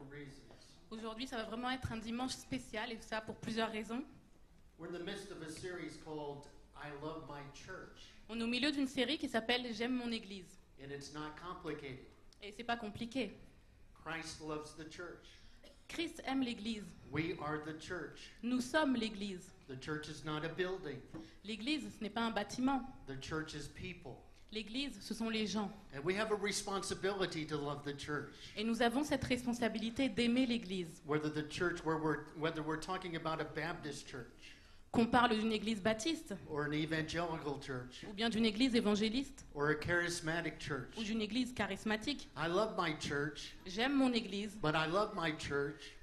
for reasons. Aujourd'hui, ça va vraiment être un dimanche spécial, et ça pour plusieurs raisons. We're in the midst of a series called I Love My Church, On est au milieu d'une série qui s'appelle J'aime mon église. and it's not complicated. Et c'est pas compliqué. Christ loves the church. Christ aime l'église. We are the church. Nous sommes l'église. The church is not a building. L'église, ce n'est pas un bâtiment. The church is people. L'église, ce sont les gens. And we have a responsibility to love the church. Et nous avons cette responsabilité d'aimer l'église. Whether we're talking about a Baptist church Qu'on parle d'une église baptiste, or an evangelical church ou bien d'une église évangéliste, or a charismatic church. ou d'une église charismatique. I love my church, J'aime mon église, but I love my church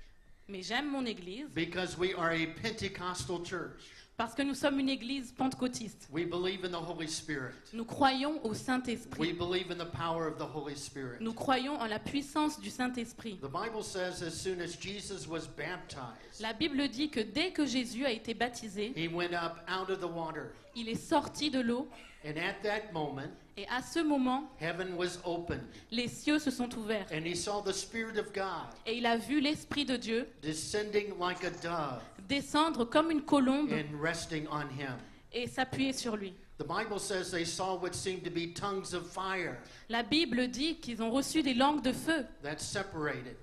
mais j'aime mon église because we are a Pentecostal church. parce que nous sommes une église pentecôtiste. We believe in the Holy Spirit. Nous croyons au We Saint-Esprit. believe in the power of the Holy Spirit. Nous croyons en la puissance du Saint-Esprit. The Bible says as soon as Jesus was baptized, La Bible dit que dès que Jésus a été baptisé, he went up out of the water. il est sorti de l'eau, And at that moment, et à ce moment, heaven was opened. les cieux se sont ouverts. And he saw the Spirit of God Et il a vu l'Esprit de Dieu descending like a dove descendre comme une colombe and resting on him. et s'appuyer sur lui. The Bible says they saw what seemed to be tongues of fire La Bible dit qu'ils ont reçu des langues de feu that separated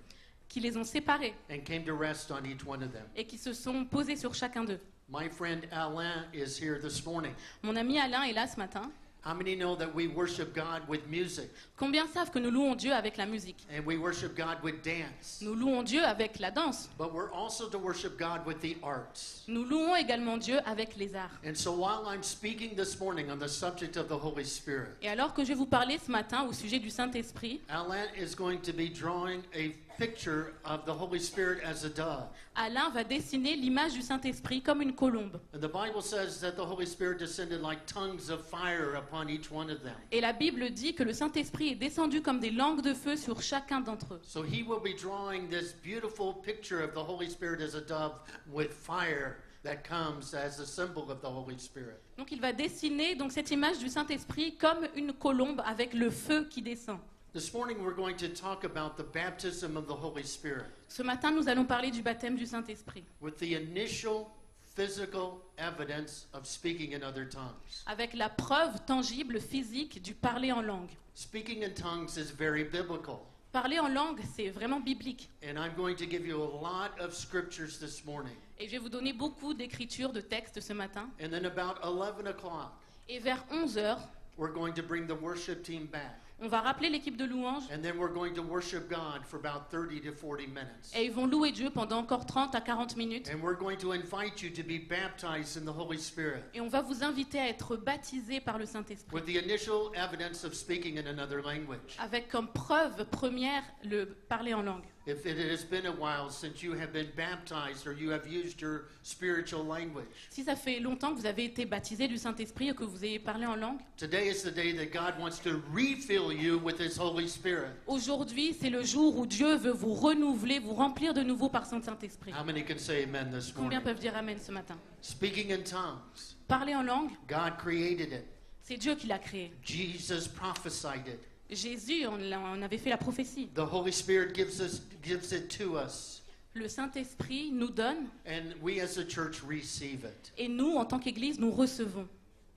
qui les ont séparés and came to rest on each one of them. et qui se sont posés sur chacun d'eux. My friend Alain is here this morning. Mon ami Alain est là ce matin. How many know that we worship God with music Combien savent que nous louons Dieu avec la musique? and we worship God with dance? Nous louons Dieu avec la danse. But we're also to worship God with the arts. Nous louons également Dieu avec les arts. And so while I'm speaking this morning on the subject of the Holy Spirit, Et alors que je vais vous parler ce matin au sujet du Saint-Esprit, Alain is going to be drawing a picture of the Holy Spirit as a dove. Alain va dessiner l'image du Saint-Esprit comme une colombe. And the Bible says that the Holy Spirit descended like tongues of fire upon each one of them. Et la Bible dit que le Saint-Esprit est descendu comme des langues de feu sur chacun d'entre eux. So he will be drawing this beautiful picture of the Holy Spirit as a dove with fire that comes as a symbol of the Holy Spirit. Donc il va dessiner donc cette image du Saint-Esprit comme une colombe avec le feu qui descend. This morning we're going to talk about the baptism of the Holy Spirit Ce matin, nous allons parler du baptême du Saint-Esprit, with the initial physical evidence of speaking in other tongues. avec la preuve tangible, physique du parler en langue. Speaking in tongues is very biblical. Parler en langue, c'est vraiment biblique. And I'm going to give you a lot of scriptures this morning. Et je vais vous donner beaucoup d'écritures, de textes ce matin. And then about 11 o'clock, Et vers 11 heures, we're going to bring the worship team back. on va rappeler l'équipe de louanges And then we're going to worship God for about 30 to 40 minutes. et ils vont louer Dieu pendant encore 30 à 40 minutes. And we're going to invite you to be baptized in the Holy Spirit Et on va vous inviter à être baptisés par le Saint-Esprit, with the initial evidence of speaking in another language. avec comme preuve première le parler en langue. If it has been a while since you have been baptized or you have used your spiritual language, Si ça fait longtemps que vous avez été baptisés du Saint-Esprit et que vous avez parlé en langue, today is the day that God wants to refill you with His Holy Spirit. aujourd'hui, c'est le jour où Dieu veut vous renouveler, vous remplir de nouveau par son Saint-Esprit. How many can say amen this Combien morning? peuvent dire Amen ce matin? Speaking in tongues, Parler en langue, God created it. c'est Dieu qui l'a créé. Jesus prophesied it. Jésus, on avait fait la prophétie. The Holy Spirit gives it to us, Le Saint-Esprit nous donne and we as a church receive it. et nous, en tant qu'Église, nous recevons.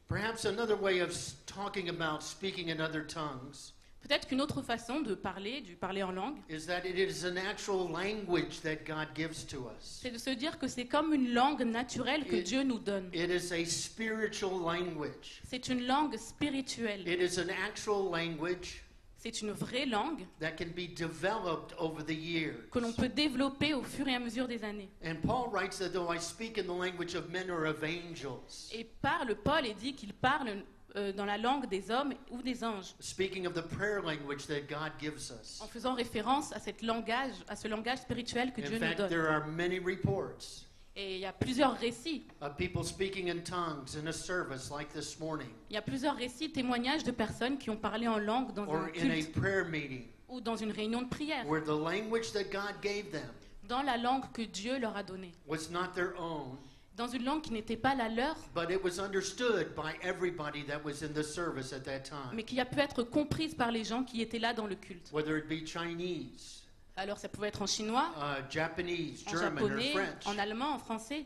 Perhaps another way of talking about speaking in other tongues Peut-être qu'une autre façon de parler, du parler en langue, is that it is an actual language that God gives to us. c'est de se dire que c'est comme une langue naturelle que Dieu nous donne. It is a spiritual language. C'est une langue spirituelle. It is an actual language C'est une vraie langue that can be developed over the years. que l'on peut développer au fur et à mesure des années. And Paul writes that though I speak in the language of men or of angels, Et Paul et dit qu'il parle dans la langue des hommes ou des anges, speaking of the prayer language that God gives us. en faisant référence à ce langage spirituel que In Dieu nous fact, donne. there are many reports Et il y a plusieurs récits. of people speaking in tongues in a service like this morning Il y a plusieurs récits, témoignages de personnes qui ont parlé en langue dans or un in a culte prayer meeting ou dans une réunion de prière, where the language that God gave them dans la langue que Dieu leur a donnée, was not their own, dans une langue qui n'était pas la leur, but it was understood by everybody that was in the service at that time. mais qui a pu être comprise par les gens qui étaient là dans le culte. Whether it be Chinese, Alors ça pouvait être en chinois, Japanese, en German, japonais, or French. en allemand, en français.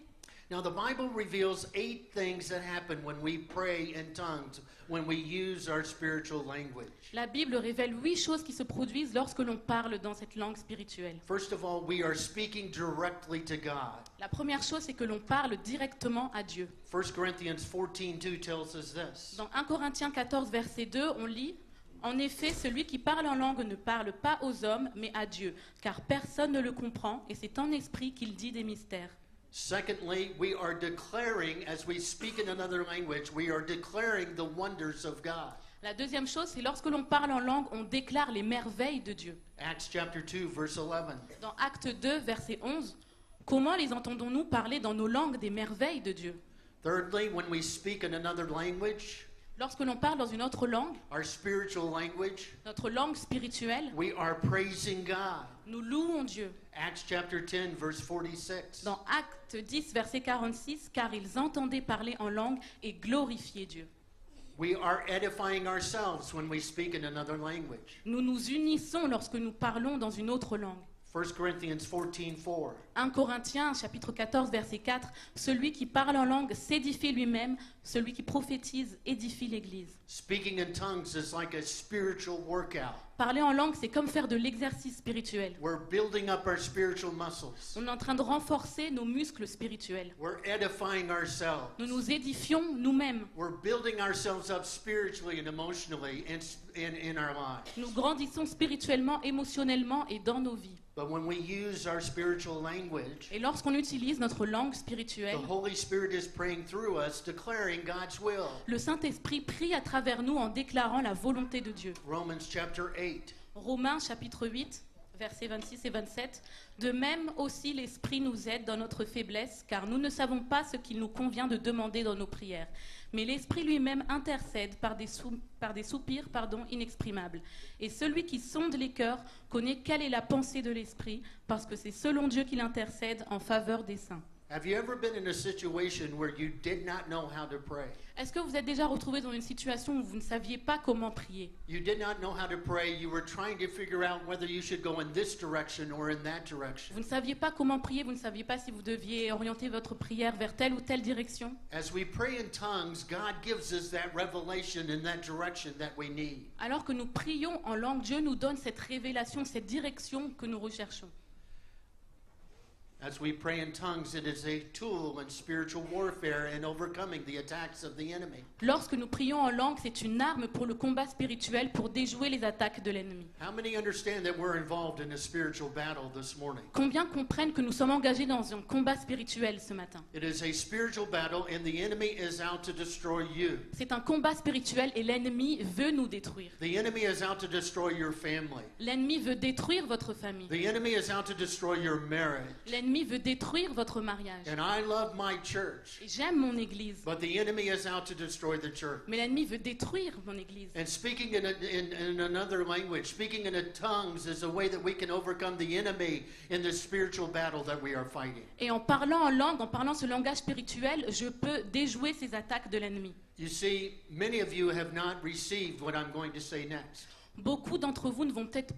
Now, the Bible reveals 8 things that happen when we pray in tongues, when we use our spiritual language. La Bible révèle 8 choses qui se produisent lorsque l'on parle dans cette langue spirituelle. First of all, we are speaking directly to God. La première chose, c'est que l'on parle directement à Dieu. 1 Corinthians 14:2 tells us this. Dans 1 Corinthiens 14, verset 2, on lit « En effet, celui qui parle en langue ne parle pas aux hommes, mais à Dieu, car personne ne le comprend, et c'est en esprit qu'il dit des mystères. » Secondly, we are declaring, as we speak in another language, we are declaring the wonders of God. La deuxième chose, c'est lorsque l'on parle en langue, on déclare les merveilles de Dieu. Acts chapter 2, verse 11. Dans Acte 2, verset 11, « Comment les entendons-nous parler dans nos langues des merveilles de Dieu ?» Thirdly, when we speak in another language, Lorsque l'on parle dans une autre langue, our spiritual language, notre langue spirituelle, we are praising God. nous louons Dieu. Acts chapter 10, verse 46. Dans Acte 10, verset 46, « Car ils entendaient parler en langue et glorifier Dieu. » We are edifying ourselves when we speak in another language. Nous nous unissons lorsque nous parlons dans une autre langue. 1 Corinthians 14:4. 1 Corinthiens, chapitre 14, verset 4, « Celui qui parle en langue s'édifie lui-même, celui qui prophétise édifie l'Église. » Speaking in tongues is like a spiritual workout. Parler en langue, c'est comme faire de l'exercice spirituel. We're building up our spiritual muscles. On est en train de renforcer nos muscles spirituels. We're edifying ourselves. Nous nous édifions nous-mêmes. We're building ourselves up spiritually and emotionally in our lives. Nous grandissons spirituellement, émotionnellement et dans nos vies. But when we use our spiritual language, Et lorsqu'on utilise notre langue the spirituelle, Holy Spirit is praying through us, declaring God's will. le Saint-Esprit prie à travers nous en déclarant la volonté de Dieu. Romans chapter 8. Romains chapitre 8, versets 26 et 27. De même aussi l'Esprit nous aide dans notre faiblesse, car nous ne savons pas ce qu'il nous convient de demander dans nos prières. Mais l'Esprit lui-même intercède par des soupirs inexprimables. Et celui qui sonde les cœurs connaît quelle est la pensée de l'Esprit, parce que c'est selon Dieu qu'il intercède en faveur des saints. Have you ever been in a situation where you did not know how to pray? Est-ce que vous êtes déjà retrouvé dans une situation où vous ne saviez pas comment prier? You did not know how to pray. You were trying to figure out whether you should go in this direction or in that direction. Vous ne saviez pas comment prier, vous ne saviez pas si vous deviez orienter votre prière vers telle ou telle direction? As we pray in tongues, God gives us that revelation in that direction that we need. Alors que nous prions en langue, Dieu nous donne cette révélation, cette direction que nous recherchons. As we pray in tongues, it is a tool in spiritual warfare and overcoming the attacks of the enemy. Lorsque nous prions en langue, c'est une arme pour le combat spirituel, pour déjouer les attaques de l'ennemi. How many understand that we're involved in a spiritual battle this morning? Combien comprennent que nous sommes engagés dans un combat spirituel ce matin? It is a spiritual battle and the enemy is out to destroy you. C'est un combat spirituel et l'ennemi veut nous détruire. The enemy is out to destroy your family. L'ennemi veut détruire votre famille. The enemy is out to destroy your marriage. L'ennemi veut détruire votre mariage. And I love my church, Et j'aime mon église. but the enemy is out to destroy the church. Mais l'ennemi veut détruire mon église. And speaking in another language, speaking in tongues is a way that we can overcome the enemy in the spiritual battle that we are fighting. Et en parlant en langue, en parlant ce langage spirituel, je peux déjouer ces attaques de l'ennemi. You see, many of you have not received what I'm going to say next. Beaucoup d'entre vous ne vont peut-être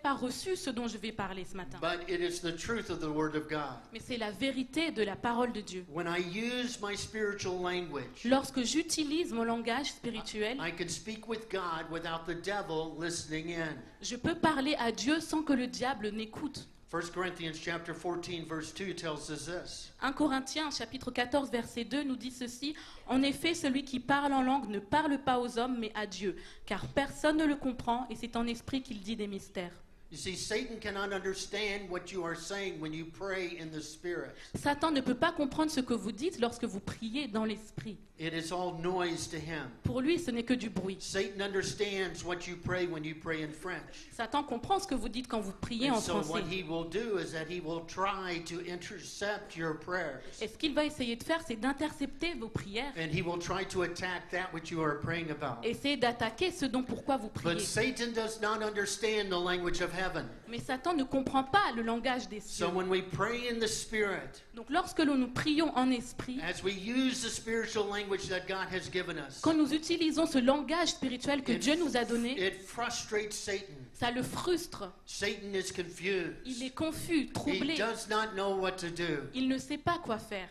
pas reçu ce dont je vais parler ce matin. But it is the truth of the Word of God. Mais c'est la vérité de la parole de Dieu. When I use my spiritual language, Lorsque j'utilise mon langage spirituel, I can speak with God without the devil listening in. je peux parler à Dieu sans que le diable n'écoute. 1 Corinthians chapter 14 verse 2 tells us this. 1 Corinthiens chapitre 14 verset 2 nous dit ceci: En effet, celui qui parle en langue ne parle pas aux hommes mais à Dieu, car personne ne le comprend et c'est en esprit qu'il dit des mystères. You see, Satan cannot understand what you are saying when you pray in the Spirit. Satan ne peut pas comprendre ce que vous dites lorsque vous priez dans l'esprit. It is all noise to him. Pour lui, ce n'est que du bruit. Satan understands what you pray when you pray in French. Satan comprend ce que vous dites quand vous priez And en so what français. he will do is that he will try to intercept your prayers. Et ce qu'il va essayer de faire, c'est d'intercepter vos prières, And he will try to attack that which you are praying about. essayer d'attaquer ce dont pourquoi vous priez. But Satan does not understand the language of heaven. heaven. Mais Satan ne comprend pas le langage des cieux. So when we pray in the Spirit, Donc lorsque nous prions en esprit, as we use the spiritual language that God has given us, quand nous utilisons ce langage spirituel que Dieu nous a donné, it frustrates Satan. ça le frustre. Satan is confused. Il est confus, He troublé. does not know what to do. Il ne sait pas quoi faire.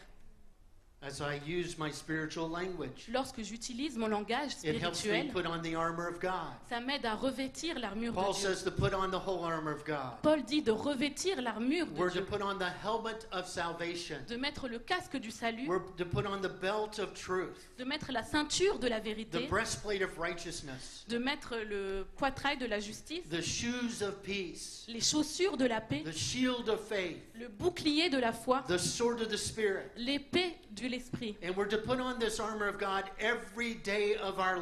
As I use my spiritual language, Lorsque j'utilise mon langage it helps me spirituel, put on the armor of God. ça m'aide à revêtir l'armure Paul de Dieu. says to put on the whole armor of God. Paul dit de revêtir l'armure de We're to Dieu, put on the helmet of salvation. de mettre le casque du salut, We're to put on the belt of truth, de mettre la ceinture de la the vérité, breastplate of righteousness, de mettre le poitrail de la justice, the shoes of peace, les chaussures de la paix, the shield of faith, le bouclier de la foi, the sword of the Spirit. l'épée de l'esprit. And we're to put on this armor of God every day of our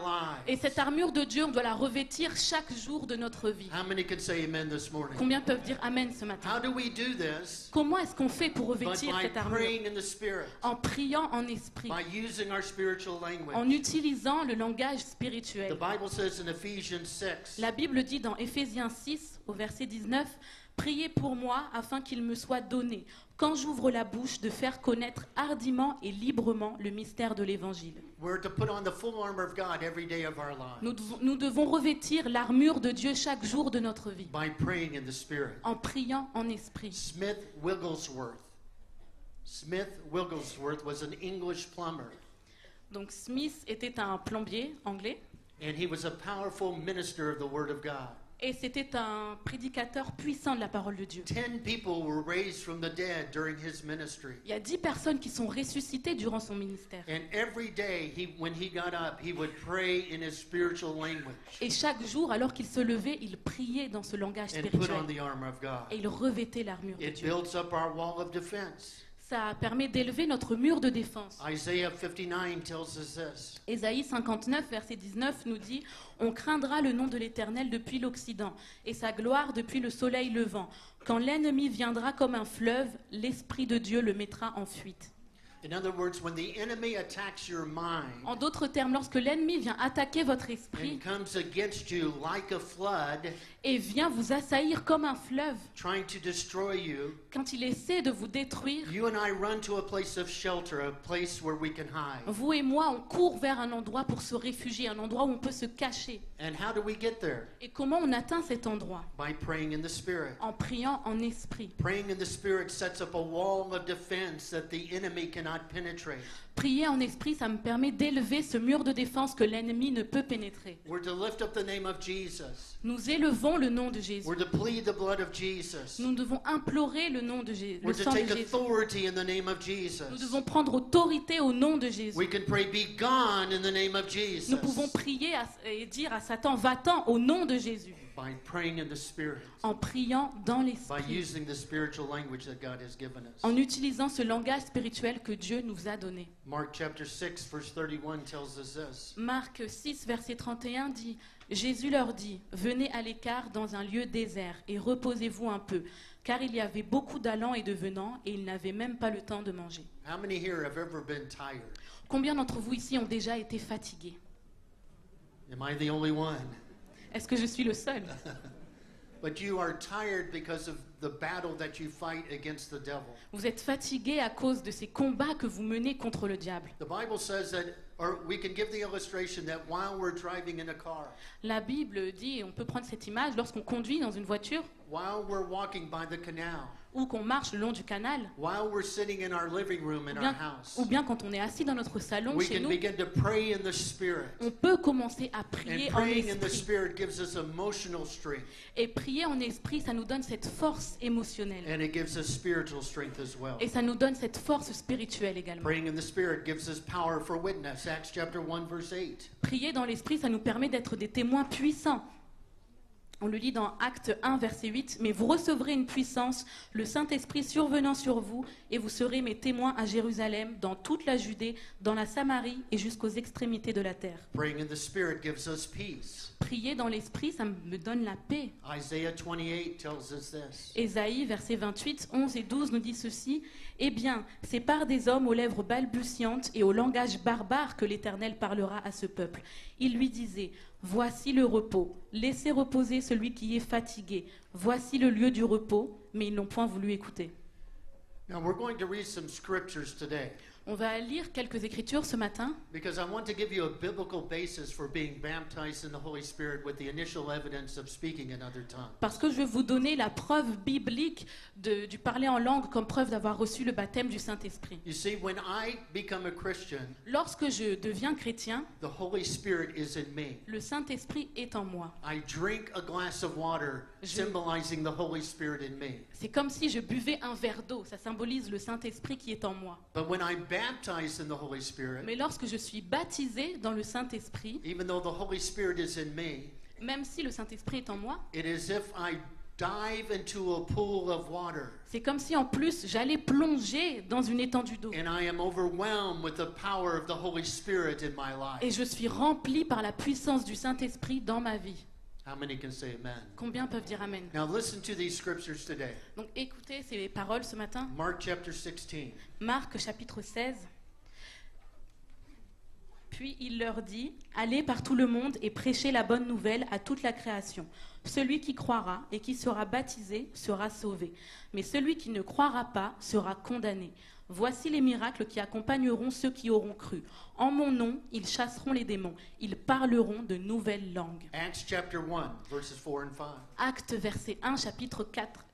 Et lives. cette armure de Dieu, on doit la revêtir chaque jour de notre vie. How many can say amen this morning? Combien peuvent dire Amen ce matin? How do we do this? Comment est-ce qu'on fait pour But revêtir by cette armure? praying in the Spirit, En priant en esprit, by using our spiritual en language. utilisant le langage The spirituel. Bible says in Ephesians 6, La Bible dit dans Éphésiens 6, au verset 19, « Priez pour moi afin qu'il me soit donné, quand j'ouvre la bouche, de faire connaître hardiment et librement le mystère de l'Évangile. we're to put on the full armor of God every day of our lives Nous devons revêtir l'armure de Dieu chaque jour de notre vie, by praying in the Spirit. en priant en esprit. Smith Wigglesworth was an English plumber, Donc Smith était un plombier anglais, and he was a powerful minister of the Word of God. et c'était un prédicateur puissant de la parole de Dieu. 10 people were raised from the dead during his ministry. Il y a 10 personnes qui sont ressuscitées durant son ministère. And every day, when he got up, he would pray in his spiritual language Et chaque jour, alors qu'il se levait, il priait dans ce langage and put on spirituel. the armor of God. Et il revêtait l'armure de It Dieu. builds up our wall of defense. Ça permet d'élever notre mur de défense. Isaiah 59 tells us this. Ésaïe 59, verset 19 nous dit « On craindra le nom de l'Éternel depuis l'Occident, et sa gloire depuis le soleil levant. Quand l'ennemi viendra comme un fleuve, l'Esprit de Dieu le mettra en fuite. » In other words, when the enemy attacks your mind En d'autres termes, lorsque l'ennemi vient attaquer votre esprit and comes against you like a flood, et vient vous assaillir comme un fleuve, trying to destroy you, quand il essaie de vous détruire, you and I run to a place of shelter, a place where we can hide. vous et moi, on court vers un endroit pour se réfugier, un endroit où on peut se cacher. And how do we get there? Et comment on atteint cet endroit? By praying in the Spirit. En priant en esprit. Praying in the Spirit sets up a wall of defense that the enemy cannot penetrate. Prier en esprit, ça me permet d'élever ce mur de défense que l'ennemi ne peut pénétrer. We're to lift up the name of Jesus. Nous élevons le nom de Jésus. We're to plead the blood of Jesus. Nous devons implorer le nom de Jésus, le We're to sang de take Jésus. authority in the name of Nous Jesus. devons prendre autorité au nom de Jésus. We can pray, be gone in the name of Jesus. Nous pouvons prier et dire à Satan, va-t'en au nom de Jésus. By praying in the Spirit. En priant dans By l'esprit. using the spiritual language that God has given us. En utilisant ce langage spirituel que Dieu nous a donné. Mark chapter 6 verse 31 tells us this. Marc 6, verset 31 dit « Jésus leur dit, venez à l'écart dans un lieu désert et reposez-vous un peu, car il y avait beaucoup d'allants et de venants et ils n'avaient même pas le temps de manger. How many here have ever been tired? » Combien d'entre vous ici ont déjà été fatigués? Am I the only one? Est-ce que je suis le seul? But you are tired because of the battle that you fight against the devil. Vous êtes fatigués à cause de ces combats que vous menez contre le diable. The Bible says that, or we can give the illustration that while we're driving in a car, La Bible dit, et on peut prendre cette image, lorsqu'on conduit dans une voiture while we're walking by the canal, ou qu'on marche le long du canal, while we're sitting in our living room in our house, ou bien quand on est assis dans notre salon we chez can nous, begin to pray in the Spirit. on peut commencer à And prier en praying in the esprit. Spirit gives us emotional strength, Et prier en esprit, ça nous donne cette force émotionnelle. and it gives us spiritual strength as well. Et ça nous donne cette force spirituelle également. Praying in the Spirit gives us power for witness. Acts chapter 1 verse 8. Prier dans l'esprit, ça nous permet d'être des témoins puissants. On le lit dans Actes 1, verset 8. « Mais vous recevrez une puissance, le Saint-Esprit survenant sur vous, et vous serez mes témoins à Jérusalem, dans toute la Judée, dans la Samarie et jusqu'aux extrémités de la terre. » Praying in the Spirit gives us peace. Prier dans l'esprit, ça me donne la paix. Isaiah 28 tells us this. Ésaïe, versets 28, 11 et 12 nous dit ceci. « Eh bien, c'est par des hommes aux lèvres balbutiantes et au langage barbare que l'Éternel parlera à ce peuple. Il lui disait, Voici le repos. Laissez reposer celui qui est fatigué. Voici le lieu du repos. Mais ils n'ont point voulu écouter. Now we're going to read some scriptures today On va lire quelques écritures ce matin because I want to give you a biblical basis for being baptized in the Holy Spirit with the initial evidence of speaking in other tongues. parce que je vais vous donner la preuve biblique du parler en langue comme preuve d'avoir reçu le baptême du Saint-Esprit. You see, when I become a Christian, Lorsque je deviens chrétien, the Holy Spirit is in me. le Saint-Esprit est en moi. I drink a glass of water, symbolizing the Holy Spirit in me. C'est comme si je buvais un verre d'eau, ça symbolise le Saint-Esprit qui est en moi. But when I'm baptized in the Holy Spirit, Mais lorsque je suis baptisé dans le Saint-Esprit, even though the Holy Spirit is in me, même si le Saint-Esprit est en moi, it is if I dive into a pool of water c'est comme si en plus j'allais plonger dans une étendue d'eau. and I am overwhelmed with the power of the Holy Spirit in my Et life. je suis rempli par la puissance du Saint-Esprit dans ma vie. How many can say amen? Combien peuvent dire Amen? Now listen to these scriptures today. Donc écoutez ces paroles ce matin. Mark chapter 16. Marc chapitre 16. Puis il leur dit, allez par tout le monde et prêchez la bonne nouvelle à toute la création. Celui qui croira et qui sera baptisé sera sauvé, mais celui qui ne croira pas sera condamné. Voici les miracles qui accompagneront ceux qui auront cru. En mon nom, ils chasseront les démons, ils parleront de nouvelles langues. Acts chapter 1, verses 4 and 5. Acte verset 1, chapitre 4,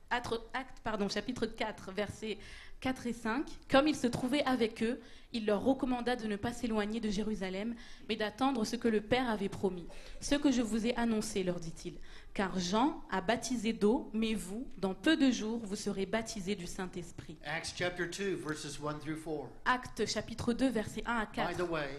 chapitre 4, versets 4 et 5. Comme il se trouvait avec eux, il leur recommanda de ne pas s'éloigner de Jérusalem, mais d'attendre ce que le Père avait promis. Ce que je vous ai annoncé, leur dit-il. Car Jean a baptisé d'eau, mais vous, dans peu de jours, vous serez baptisés du Saint-Esprit. Acts chapter 2, verses 1 through 4. Acte chapitre 2, versets 1 à By 4. the way,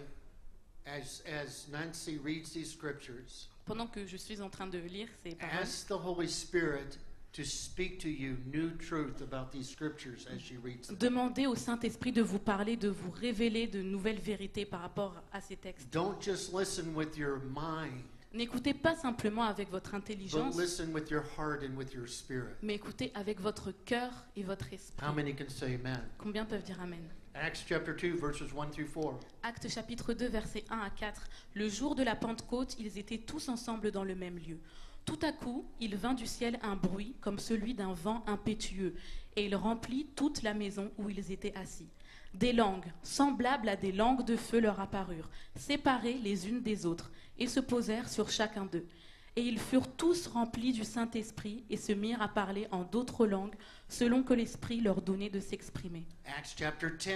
as Nancy reads these scriptures, Pendant que je suis en train de lire ces paroles, ask the Holy Spirit to speak to you new truth about these scriptures as she reads them. demandez au Saint-Esprit de vous parler, de vous révéler de nouvelles vérités par rapport à ces textes. Don't just listen with your mind, N'écoutez pas simplement avec votre but intelligence, listen with your heart and with your spirit. mais écoutez avec votre cœur et votre esprit. How many can say amen? Combien peuvent dire Amen? Acts chapter 2, verses 1 through 4. Acte chapitre 2, versets 1 à 4. Le jour de la Pentecôte, ils étaient tous ensemble dans le même lieu. Tout à coup, il vint du ciel un bruit comme celui d'un vent impétueux, et il remplit toute la maison où ils étaient assis. Des langues, semblables à des langues de feu, leur apparurent, séparées les unes des autres, et se posèrent sur chacun d'eux. Et ils furent tous remplis du Saint-Esprit et se mirent à parler en d'autres langues, selon que l'Esprit leur donnait de s'exprimer. Acts chapter 10,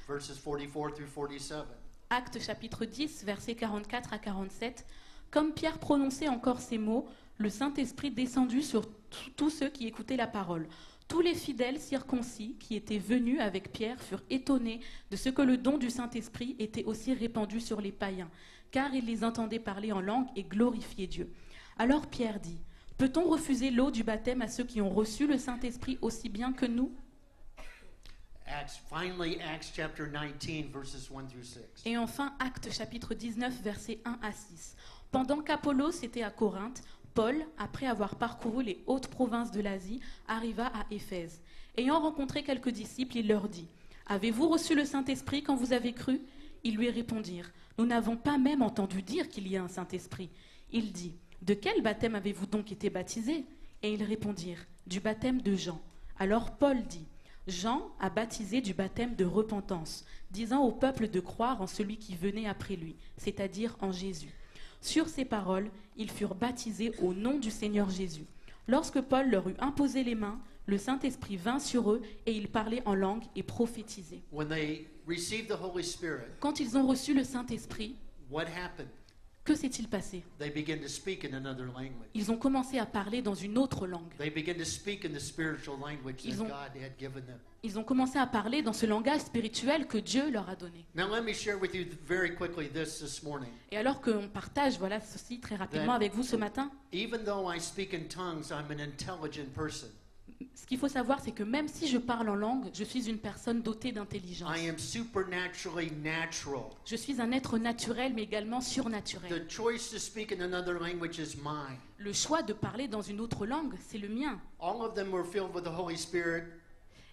verses 44 through 47. Acte chapitre 10, versets 44 à 47. Comme Pierre prononçait encore ces mots, le Saint-Esprit descendit sur tous ceux qui écoutaient la parole. Tous les fidèles circoncis qui étaient venus avec Pierre furent étonnés de ce que le don du Saint-Esprit était aussi répandu sur les païens, car ils les entendaient parler en langue et glorifier Dieu. Alors Pierre dit, « Peut-on refuser l'eau du baptême à ceux qui ont reçu le Saint-Esprit aussi bien que nous ?» Finally, Acts chapter 19, verses 1 through 6. Et enfin, Acte chapitre 19, versets 1 à 6. Pendant qu'Apollos était à Corinthe, Paul, après avoir parcouru les hautes provinces de l'Asie, arriva à Éphèse. Ayant rencontré quelques disciples, il leur dit, « Avez-vous reçu le Saint-Esprit quand vous avez cru ?» Ils lui répondirent, « Nous n'avons pas même entendu dire qu'il y a un Saint-Esprit. » Il dit, « De quel baptême avez-vous donc été baptisés ?» Et ils répondirent, « Du baptême de Jean. » Alors Paul dit, « Jean a baptisé du baptême de repentance, disant au peuple de croire en celui qui venait après lui, c'est-à-dire en Jésus. » Sur ces paroles, ils furent baptisés au nom du Seigneur Jésus. Lorsque Paul leur eut imposé les mains, le Saint-Esprit vint sur eux et ils parlaient en langue et prophétisaient. When they received the Holy Spirit, Quand ils ont reçu le Saint-Esprit, what happened? que s'est-il passé? They began to speak in another language. Ils ont commencé à parler dans une autre langue. They began to speak in the spiritual language that Ils ont- God had given them. Ils ont commencé à parler dans ce langage spirituel que Dieu leur a donné. Now let me share with you very quickly this morning. Et alors qu'on partage, voilà ceci très rapidement avec vous ce matin, Even though I speak in tongues, I'm an intelligent person. ce qu'il faut savoir, c'est que même si je parle en langue, je suis une personne dotée d'intelligence. I am supernaturally natural. Je suis un être naturel, mais également surnaturel. The choice to speak in another language is mine. Le choix de parler dans une autre langue, c'est le mien. All of them were filled with the Holy Spirit,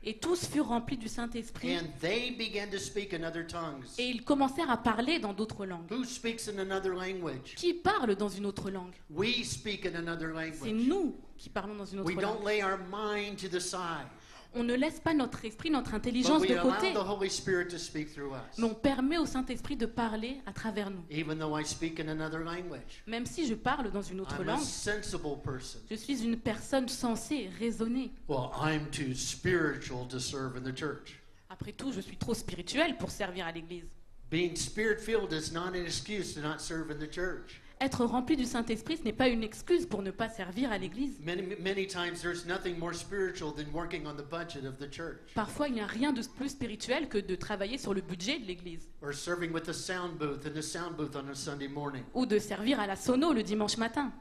Et tous furent remplis du Saint-Esprit. and they began to speak in other tongues. Et ils commencèrent à parler dans d'autres langues. Who speaks in another language? Qui parle dans une autre langue? We speak in another C'est language. nous qui parlons dans une autre We langue. don't lay our mind to the side, On ne laisse pas notre esprit, notre but intelligence we de allow côté, the Holy Spirit to speak through us. mais on permet au Saint-Esprit de parler à travers nous. Even though I speak in another language, Même si je parle dans une autre I'm a langue, sensible person. je suis une personne sensée, raisonnée. Well, I'm too spiritual to serve in the church. Après tout, je suis trop spirituelle pour servir à l'Église. Being spirit-filled is not an excuse to not serve in the church. Être rempli du Saint-Esprit, ce n'est pas une excuse pour ne pas servir à l'Église. Many times there's nothing more spiritual than working on the budget of the church Parfois, il n'y a rien de plus spirituel que de travailler sur le budget de l'Église or serving with the sound booth in the sound booth on a Sunday morning. ou de servir à la sono le dimanche matin.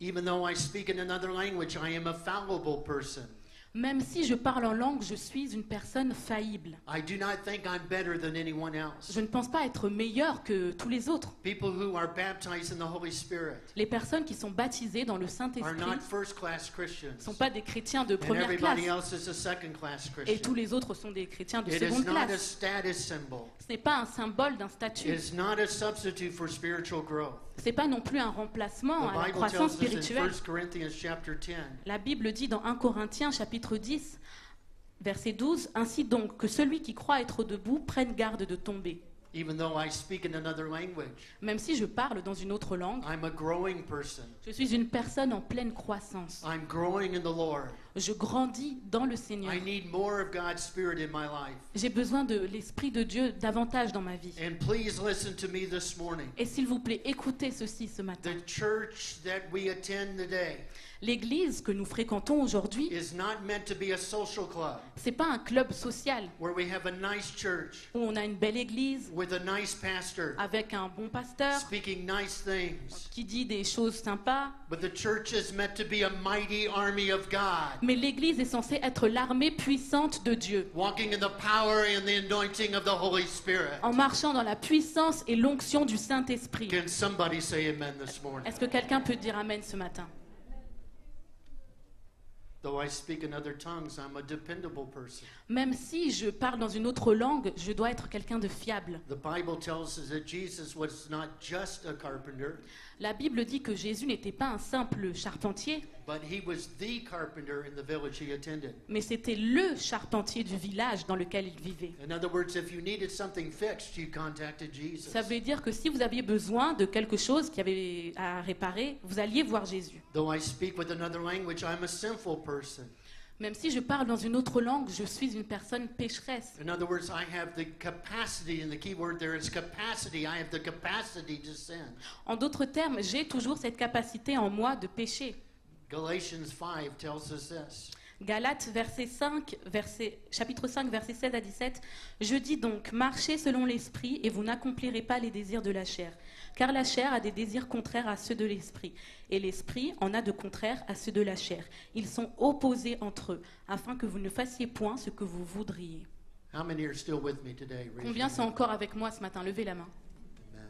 Even though I speak in another language, I am a fallible person. Même si je parle en langue, je suis une personne faillible. I do not think I'm better than anyone else. Je ne pense pas être meilleure que tous les autres. People who are baptized in the Holy Spirit Les personnes qui sont baptisées dans le are Saint-Esprit not first-class ne Christians, sont pas des chrétiens de and première everybody classe. else is a second-class Et tous Christian. les autres sont des chrétiens de It is seconde not a classe. status symbol. Ce n'est pas un symbole d'un It statut. is not a substitute for spiritual growth. Ce n'est pas non plus un remplacement à The la Bible croissance tells us in spirituelle. 1 Corinthians chapter 10, La Bible dit dans 1 Corinthiens chapitre 10, verset 12, « Ainsi donc, que celui qui croit être debout prenne garde de tomber. even though I speak in another language, Même si je parle dans une autre langue, I'm a growing person. je suis une personne en pleine croissance. I'm growing in the Lord. Je grandis dans le Seigneur. I need more of God's Spirit in my life. J'ai besoin de l'Esprit de Dieu davantage dans ma vie. And please listen to me this morning. Et s'il vous plaît, écoutez ceci ce matin. The church that we attend today L'église que nous fréquentons aujourd'hui, is not meant to be a social club c'est pas un club social where we have a nice church où on a une belle église with a nice pastor avec un bon pasteur speaking nice things. qui dit des choses sympas. But the church is meant to be a mighty army of God, Mais l'église est censée être l'armée puissante de Dieu, walking in the power and the anointing of the Holy Spirit. en marchant dans la puissance et l'onction du Saint-Esprit. Can somebody say amen this morning? Est-ce que quelqu'un peut dire Amen ce matin? Though I speak in other tongues, I'm a dependable person. Même si je parle dans une autre langue, je dois être quelqu'un de fiable. The Bible tells us that Jesus was not just a carpenter, La Bible dit que Jésus n'était pas un simple charpentier, but he was the carpenter in the village he attended. mais c'était le charpentier du village dans lequel il vivait. In other words, if you needed something fixed, you contacted Jesus. Ça veut dire que si vous aviez besoin de quelque chose qui avait à réparer, vous alliez voir Jésus. Though I speak with another language, I'm a sinful person. Même si je parle dans une autre langue, je suis une personne pécheresse. In other words, I have the capacity, and the key word there is capacity. I have the capacity to sin. En d'autres termes, j'ai toujours cette capacité en moi de pécher. Galatians 5 tells us this. Galates chapitre 5, versets 16 à 17. Je dis donc, marchez selon l'esprit et vous n'accomplirez pas les désirs de la chair. Car la chair a des désirs contraires à ceux de l'esprit, et l'esprit en a de contraires à ceux de la chair. Ils sont opposés entre eux, afin que vous ne fassiez point ce que vous voudriez. How many are still with me today? Raise Combien your sont hand. encore avec moi ce matin? Levez la main. Amen.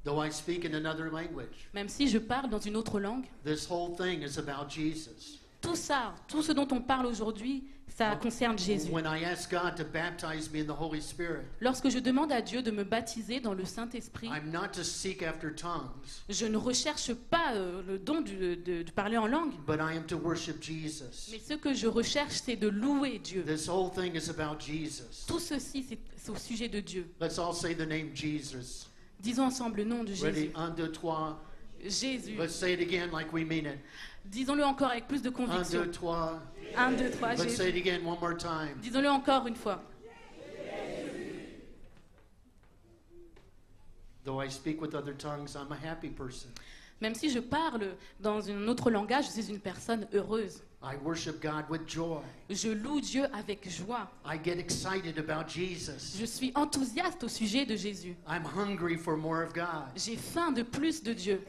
Though I speak in another language, Même si je parle dans une autre langue, this whole thing is about Jesus. tout ça, tout ce dont on parle aujourd'hui, ça concerne Jésus. When I ask God to baptize me in the Holy Spirit, Lorsque je demande à Dieu de me baptiser dans le Saint-Esprit, I'm not to seek after tongues, je ne recherche pas le don de parler en langue, but I am to worship Jesus. mais ce que je recherche, c'est de louer Dieu. This whole thing is about Jesus. Tout ceci, c'est au sujet de Dieu. Let's all say the name Jesus. Disons ensemble le nom de Ready? Jésus. 1, 2, 3. Jésus. Let's say it again like we mean it. Disons-le encore avec plus de 1, conviction. 2, 3. 1, 2, 3, Let's say Jésus. it again one more time. Disons-le encore une fois. Though I speak with other tongues, I'm a happy person. Même si je parle dans un autre langage, je suis une personne heureuse. I worship God with joy. Je loue Dieu avec joie. I get excited about Jesus. Je suis enthousiaste au sujet de Jésus. I'm hungry for more of God. J'ai faim de plus de Dieu.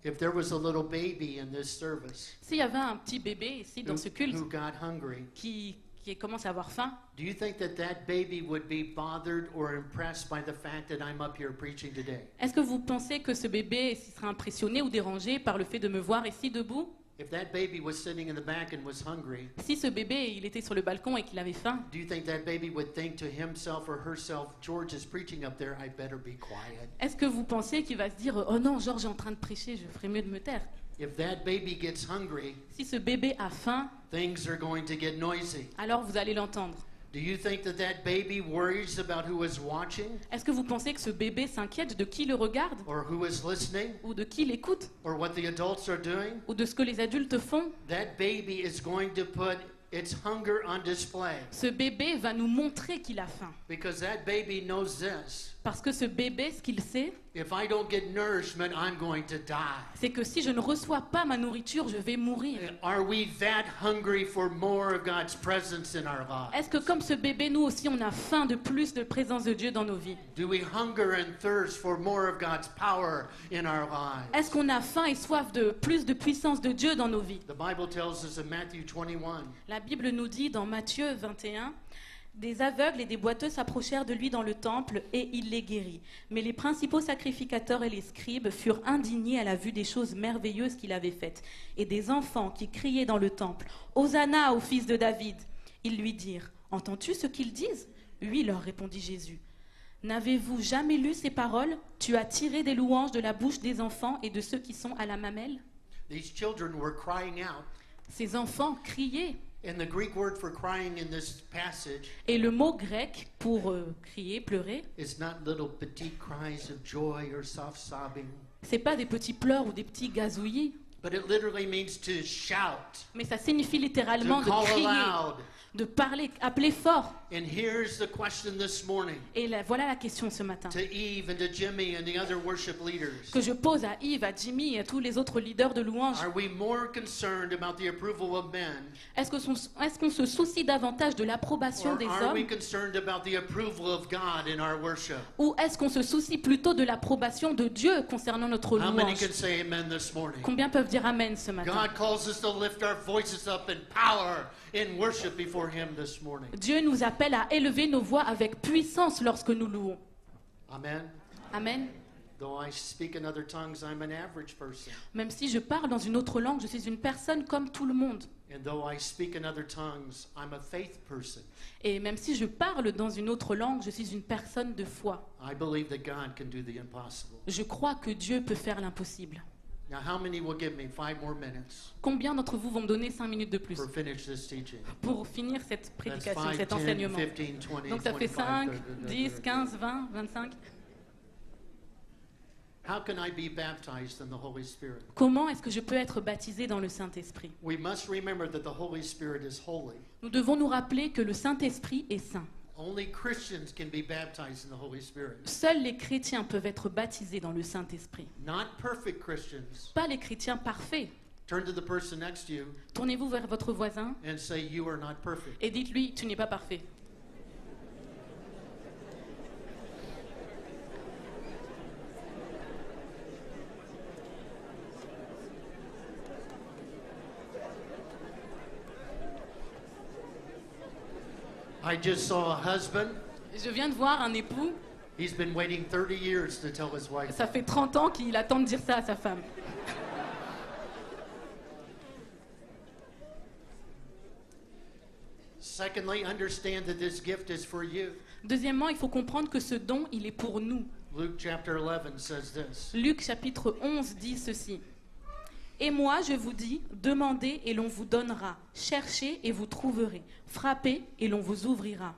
If there was a little baby in this service S'il y avait un petit bébé ici dans ce culte who got hungry, qui commence à avoir faim, do you think that that baby would be bothered or impressed by the fact that I'm up here preaching today? est-ce que vous pensez que ce bébé serait impressionné ou dérangé par le fait de me voir ici debout? If that baby was sitting in the back and was hungry, Si ce bébé, il était sur le balcon et qu'il avait faim, do you think that baby would think to himself or herself, George is preaching up there, I better be quiet? est-ce que vous pensez qu'il va se dire « Oh non, Georges est en train de prêcher, je ferais mieux de me taire ». If that baby gets hungry, Si ce bébé a faim, things are going to get noisy. alors vous allez l'entendre. Do you think that that baby worries about who is watching Est-ce que vous pensez que ce bébé s'inquiète de qui le regarde, or who is listening ou de qui l'écoute, or what the adults are doing? ou de ce que les adultes font? That baby is going to put its hunger on display Ce bébé va nous montrer qu'il a faim. because that baby knows this. Parce que ce bébé, ce qu'il sait, If I don't get nourishment, I'm going to die. c'est que si je ne reçois pas ma nourriture, je vais mourir. Are we that hungry for more of God's presence in our lives? Est-ce que comme ce bébé, nous aussi, on a faim de plus de présence de Dieu dans nos vies? Do we hunger and thirst for more of God's power in our lives? Est-ce qu'on a faim et soif de plus de puissance de Dieu dans nos vies? The Bible tells us in Matthew 21, La Bible nous dit dans Matthieu 21, des aveugles et des boiteux s'approchèrent de lui dans le temple et il les guérit. Mais les principaux sacrificateurs et les scribes furent indignés à la vue des choses merveilleuses qu'il avait faites. Et des enfants qui criaient dans le temple, « Hosanna au fils de David !» Ils lui dirent, « Entends-tu ce qu'ils disent ?» « Oui, leur répondit Jésus. « N'avez-vous jamais lu ces paroles ? Tu as tiré des louanges de la bouche des enfants et de ceux qui sont à la mamelle. » these children were crying out. Ces enfants criaient. And the Greek word for crying in this passage Et le mot grec pour crier, pleurer, is not little petite cries of joy or soft sobbing, c'est pas des petits pleurs ou des petits gazouillis, but it literally means to shout, mais ça signifie to littéralement de call crier, aloud. de parler, appeler fort. And here's the question this morning Et voilà la question ce matin to Eve and to Jimmy and the other worship leaders. que je pose à Yves, à Jimmy et à tous les autres leaders de louange. Are we more concerned about the approval of men, Est-ce qu'on se soucie davantage de l'approbation or des are we hommes concerned about the approval of God in our worship? ou est-ce qu'on se soucie plutôt de l'approbation de Dieu concernant notre How many louange? can say amen this morning? Combien peuvent dire Amen ce matin? God calls us to lift our voices up in power in worship before Him this morning. Dieu nous appelle à élever nos voix avec puissance lorsque nous louons. Amen. Amen. Though I speak in other tongues, I'm an average person. Même si je parle dans une autre langue, je suis une personne comme tout le monde. And though I speak in other tongues, I'm a faith person. Et même si je parle dans une autre langue, je suis une personne de foi. I believe that God can do the impossible. Je crois que Dieu peut faire l'impossible. Now, how many will give me 5 more minutes Combien d'entre vous vont me donner 5 minutes de plus for finish this teaching? pour finir cette That's prédication, 5, cet 10, enseignement? 15, 20, Donc ça fait 25, 5, 10, 15, 20, 25. How can I be baptized in the Holy Spirit? Comment est-ce que je peux être baptisé dans le Saint-Esprit? We must remember that the Holy Spirit is holy. Nous devons nous rappeler que le Saint-Esprit est saint. Only Christians can be baptized in the Holy Spirit. Seuls les chrétiens peuvent être baptisés dans le Saint-Esprit. Not perfect Christians. Pas les chrétiens parfaits. Turn to the person next to you Tournez-vous vers votre voisin and say, You are not perfect. et dites-lui, tu n'es pas parfait. I just saw a husband. Je viens de voir un époux, He's been waiting 30 years to tell his wife. ça fait 30 ans qu'il attend de dire ça à sa femme. Secondly, understand that this gift is for you. Deuxièmement, il faut comprendre que ce don, il est pour nous. Luke chapter 11 says this. Luc chapitre 11 dit ceci. Et moi, je vous dis, demandez et l'on vous donnera. Cherchez et vous trouverez. Frappez et l'on vous ouvrira.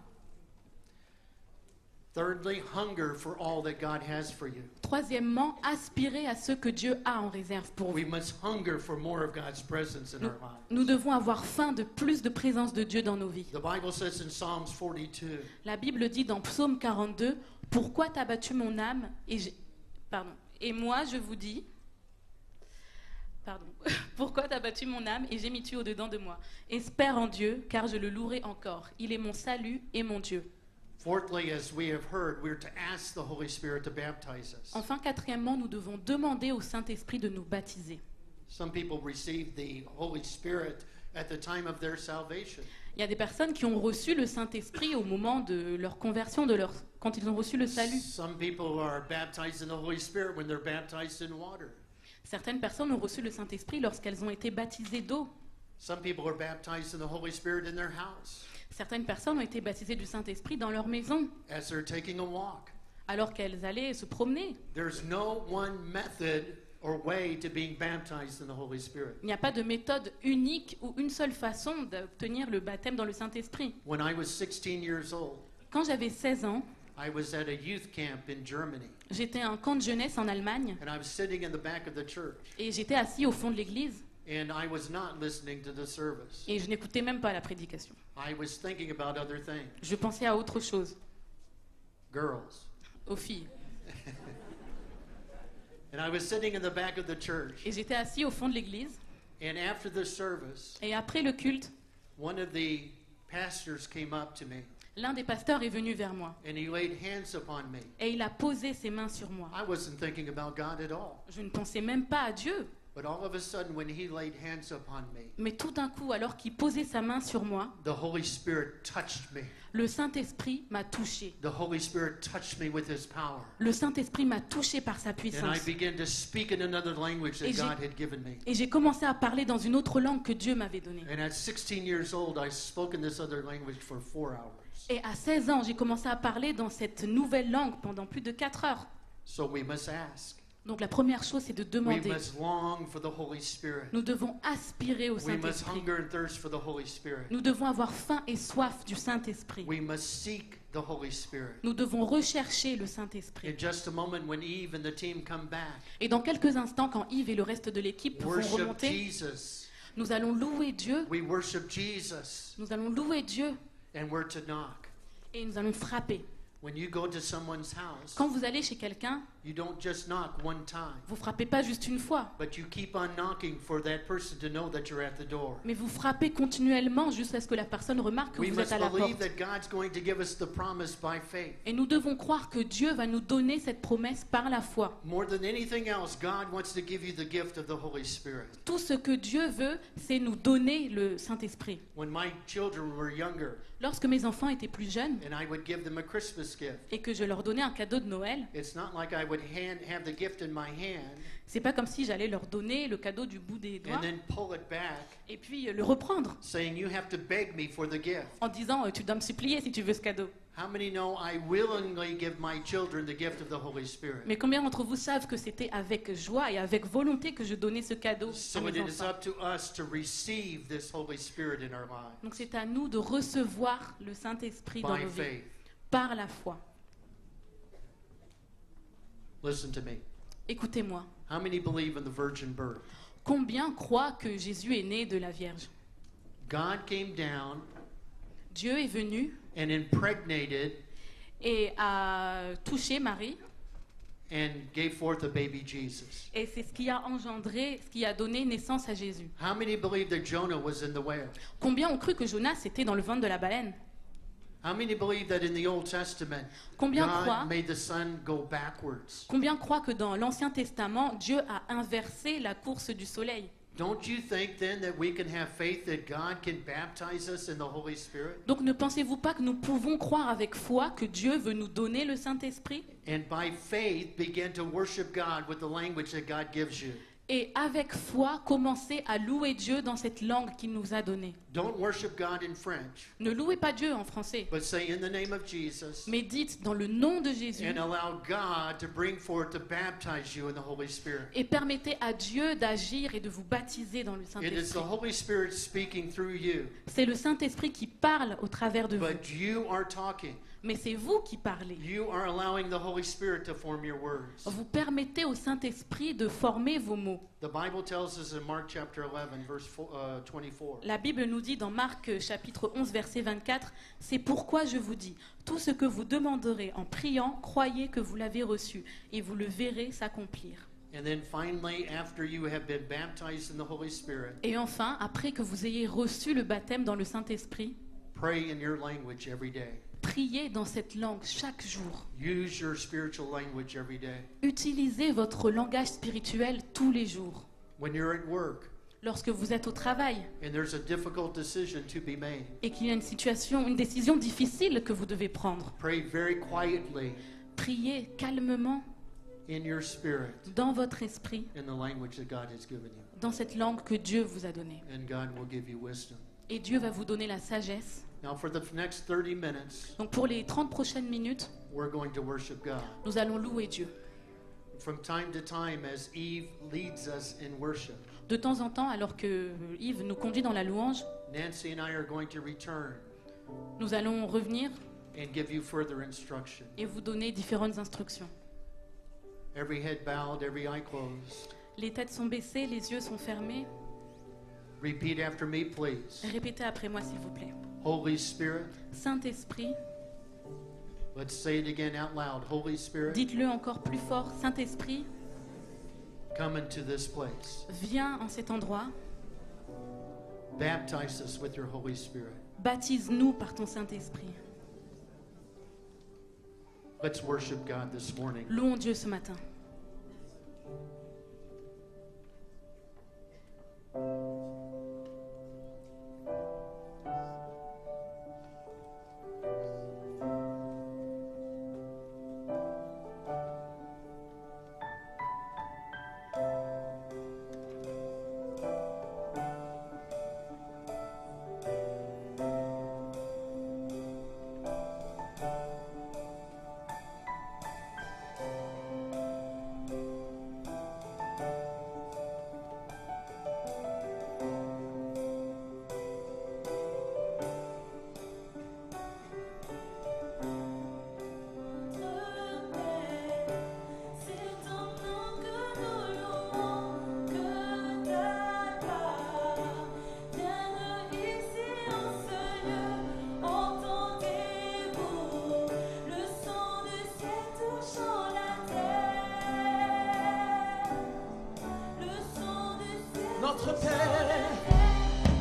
Thirdly, hunger for all that God has for you. Troisièmement, aspirez à ce que Dieu a en réserve pour vous. We must hunger for more of God's presence in our lives. Nous devons avoir faim de plus de présence de Dieu dans nos vies. The Bible says in Psalms 42, La Bible dit dans Psaume 42, « Pourquoi t'as battu mon âme et moi, je vous dis... » Pardon. « Pourquoi t'as battu mon âme et j'ai mis tu au-dedans de moi. Espère en Dieu, car je le louerai encore. Il est mon salut et mon Dieu. » Fourthly, as we have heard, we're to ask the Holy Spirit to baptize us. Enfin, quatrièmement, nous devons demander au Saint-Esprit de nous baptiser. Some people receive the Holy Spirit at the time of their salvation. Il y a des personnes qui ont reçu le Saint-Esprit au moment de leur conversion, quand ils ont reçu le salut. Some people are baptized in the Holy Spirit when they're baptized in water. Certaines personnes ont reçu le Saint-Esprit lorsqu'elles ont été baptisées d'eau. Some people are baptized in the Holy Spirit in their house Certaines personnes ont été baptisées du Saint-Esprit dans leur maison, as they're taking a walk. alors qu'elles allaient se promener. There's no one method or way to being baptized in the Holy Spirit. Il n'y a pas de méthode unique ou une seule façon d'obtenir le baptême dans le Saint-Esprit. When I was 16 years old, Quand j'avais 16 ans, I was at a youth camp in Germany, j'étais à un camp de jeunesse en Allemagne and I was sitting in the back of the church, et j'étais assis au fond de l'église and I was not listening to the service. et je n'écoutais même pas la prédication. I was thinking about other things, Je pensais à autre chose, girls. aux filles. And I was sitting in the back of the church, Et j'étais assis au fond de l'église and after the service, et après le culte, one of the pastors came up to me, l'un des pasteurs est venu vers moi and he laid hands upon me. et il a posé ses mains sur moi. I wasn't thinking about God at all. Je ne pensais même pas à Dieu. But all of a sudden, when he laid hands upon me, Mais tout d'un coup, alors qu'il posait sa main sur moi, the Holy Spirit touched me. le Saint-Esprit m'a touché. The Holy Spirit touched me with his power. Le Saint-Esprit m'a touché par sa And I puissance. began to speak in another language that Et j'ai- God had given me. Et j'ai commencé à parler dans une autre langue que Dieu m'avait donnée. And at 16 years old, I spoke in this other language for 4 hours. Et à 16 ans, j'ai commencé à parler dans cette nouvelle langue pendant plus de 4 heures. So we must ask. Donc la première chose, c'est de We demander. must long for the Holy Spirit. Nous devons aspirer au We must Saint-Esprit. hunger and thirst for the Holy Spirit. Nous devons avoir faim et soif du Saint-Esprit. We must seek the Holy Spirit. Nous devons rechercher le Saint-Esprit. In just a moment, when Eve and the team come back, Et dans quelques instants, quand Yves et le reste de l'équipe vont worship remonter, Jesus. nous allons louer Dieu. We worship Jesus, Nous allons louer Dieu and we're to knock. et nous allons frapper. When you go to someone's house, Quand vous allez chez quelqu'un, you don't just knock one time, vous frappez pas juste une fois, but you keep on knocking for that person to know that you're at the door. mais vous frappez continuellement jusqu'à ce que la personne remarque que We vous êtes must à la believe porte. that God's going to give us the promise by faith. Et nous devons croire que Dieu va nous donner cette promesse par la foi. More than anything else, God wants to give you the gift of the Holy Spirit. Tout ce que Dieu veut, c'est nous donner le Saint-Esprit. When my children were younger Lorsque mes enfants étaient plus jeunes and I would give them a Christmas gift, et que je leur donnais un cadeau de Noël, it's not like I would have the gift in my hand c'est pas comme si j'allais leur donner le cadeau du bout des doigts and then pull it back, et puis le reprendre saying, you have to beg me for the gift. en disant tu dois me supplier si tu veux ce cadeau. How many know I willingly give my children the gift of the Holy Spirit? Mais combien d'entre vous savent que c'était avec joie et avec volonté que je donnais ce cadeau à So mes it is enfants? up to us to receive this Holy Spirit in our lives Donc c'est à nous de recevoir le Saint-Esprit dans by nos vies faith. par la foi. Listen to me. Écoutez-moi. How many believe in the virgin birth? Combien croient que Jésus est né de la Vierge? God came down Dieu est venu and impregnated et a touché Marie, and gave forth a baby Jesus. et c'est ce qui a engendré, ce qui a donné naissance à Jésus. How many believe that Jonah was in the whale? Combien ont cru que Jonas était dans le ventre de la baleine? How many believe that in the Old Testament, Combien croient, God made the sun go backwards? combien croient que dans l'Ancien Testament, Dieu a inversé la course du soleil? Don't you think then that we can have faith that God can baptize us in the Holy Spirit? Donc ne pensez-vous pas que nous pouvons croire avec foi que Dieu veut nous donner le Saint-Esprit? And by faith begin to worship God with the language that God gives you. Et avec foi, commencer à louer Dieu dans cette langue qu'il nous a donnée. Don't worship God in French, Ne louez pas Dieu en français, but say in the name of Jesus mais dites dans le nom de Jésus and allow God to bring forth to baptize you in the Holy Spirit. et permettez à Dieu d'agir et de vous baptiser dans le It is the Saint-Esprit. Holy Spirit speaking through you, C'est le Saint-Esprit qui parle au travers de vous, but you are talking. mais c'est vous qui parlez. You are allowing the Holy Spirit to form your words. Vous permettez au Saint-Esprit de former vos mots. The Bible tells us in Mark chapter 11, verse 24. La Bible nous dit dans Marc chapitre 11 verset 24, « C'est pourquoi je vous dis, tout ce que vous demanderez en priant, croyez que vous l'avez reçu, et vous le verrez s'accomplir. » And then finally, after you have been baptized in the Holy Spirit, Et enfin, après que vous ayez reçu le baptême dans le Saint-Esprit, pray in your language every day. priez dans cette langue chaque jour. Use your spiritual language every day. Utilisez votre langage spirituel tous les jours. When you're at work Lorsque vous êtes au travail and there's a difficult decision to be made, et qu'il y a une décision difficile que vous devez prendre, pray very quietly priez calmement in your spirit dans votre esprit, in the language that God has given you. dans cette langue que Dieu vous a donnée. And God will give you wisdom. Et Dieu va vous donner la sagesse. Now, for the next 30 minutes, Donc pour les 30 prochaines minutes, we're going to worship God. nous allons louer Dieu. From time to time, as Eve leads us in worship, De temps en temps, alors que Yves nous conduit dans la louange, Nancy and I are going to return nous allons revenir and give you further instruction. et vous donner différentes instructions. Every head bowed, every eye closed. Les têtes sont baissées, les yeux sont fermés. Repeat after me, please. Répétez après moi, s'il vous plaît. Holy Spirit, Saint-Esprit, let's say it again out loud. Holy Spirit, dites-le encore plus fort. Saint-Esprit, come into this place. viens en cet endroit. Baptize us with your Holy Spirit. Baptise-nous par ton Saint-Esprit. Let's worship God this morning. Louons Dieu ce matin.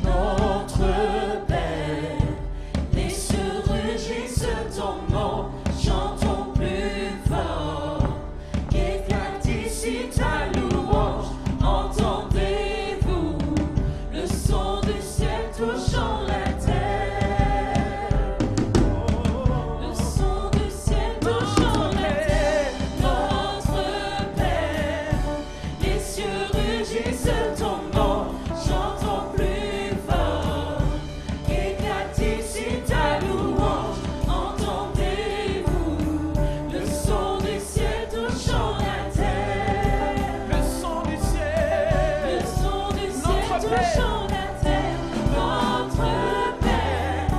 Notre Père, les cieux rugissent ton nom, chantons plus fort, qu'éclate ici ta louange, entendez-vous le son du ciel touchant la terre, le son du ciel touchant la terre, notre Père, les cieux rugissent ton nom. Chantons plus fort, qu'éclate ici ta louange, entendez-vous le son du ciel touchant la terre, le son du ciel touchant la terre, notre Père,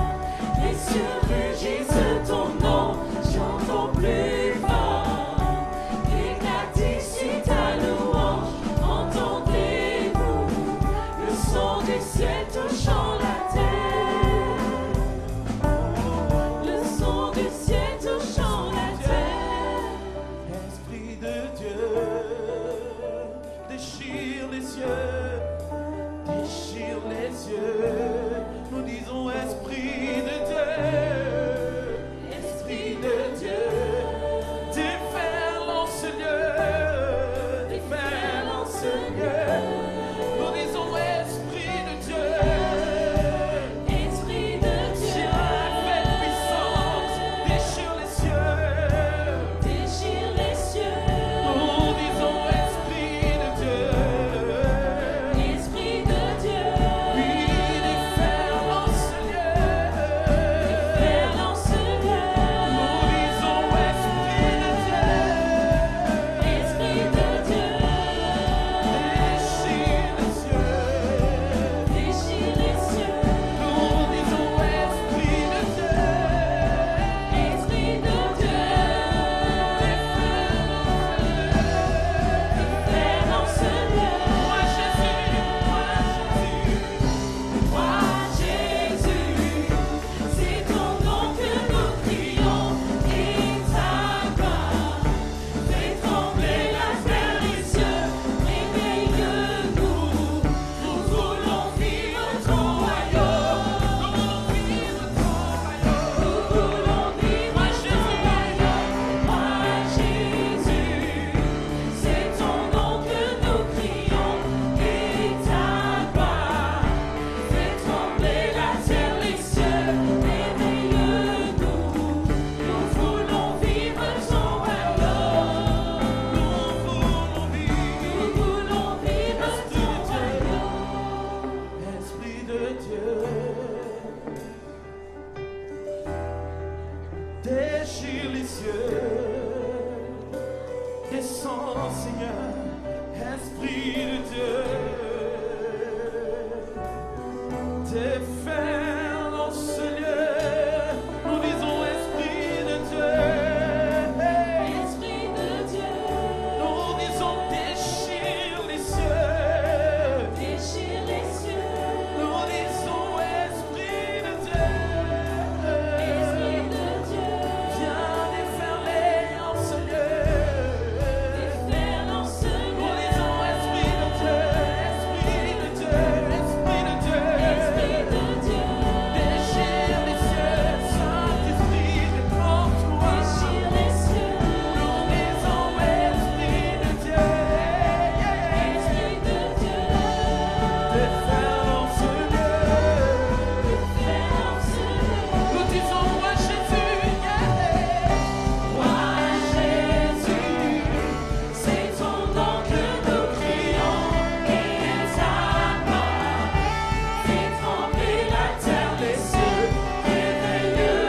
les cieux rugissent ton nom, chantons plus fort, qu'éclate ici ta louange, entendez-vous le son du ciel touchant la terre, le son du ciel touchant la terre. Esprit de Dieu, déchire les cieux, déchire les cieux. Nous disons Esprit de Dieu, déchire les cieux. Descends, Seigneur, Esprit de Dieu. Déferle dans ce lieu. Nous disons Esprit de Dieu. Esprit de Dieu, Nous disons déchire les cieux. déchire les cieux. Nous disons Esprit de Dieu. Esprit de Dieu, Viens déferler en ce lieu. déferle dans ce Nous lieu. disons Esprit de Dieu, Esprit de Dieu, Esprit de Dieu. Esprit de Dieu, Déchire les cieux, Saint-Esprit, déprends-toi. déchire les cieux. Nous disons Esprit de Dieu. Esprit de Dieu, Déferle en ce lieu. déferle dans ce lieu. Nous disons Roi Jésus, Roi Jésus, c'est ton nom que nous crions et ta gloire fait trembler la terre, les cieux, réveille-nous.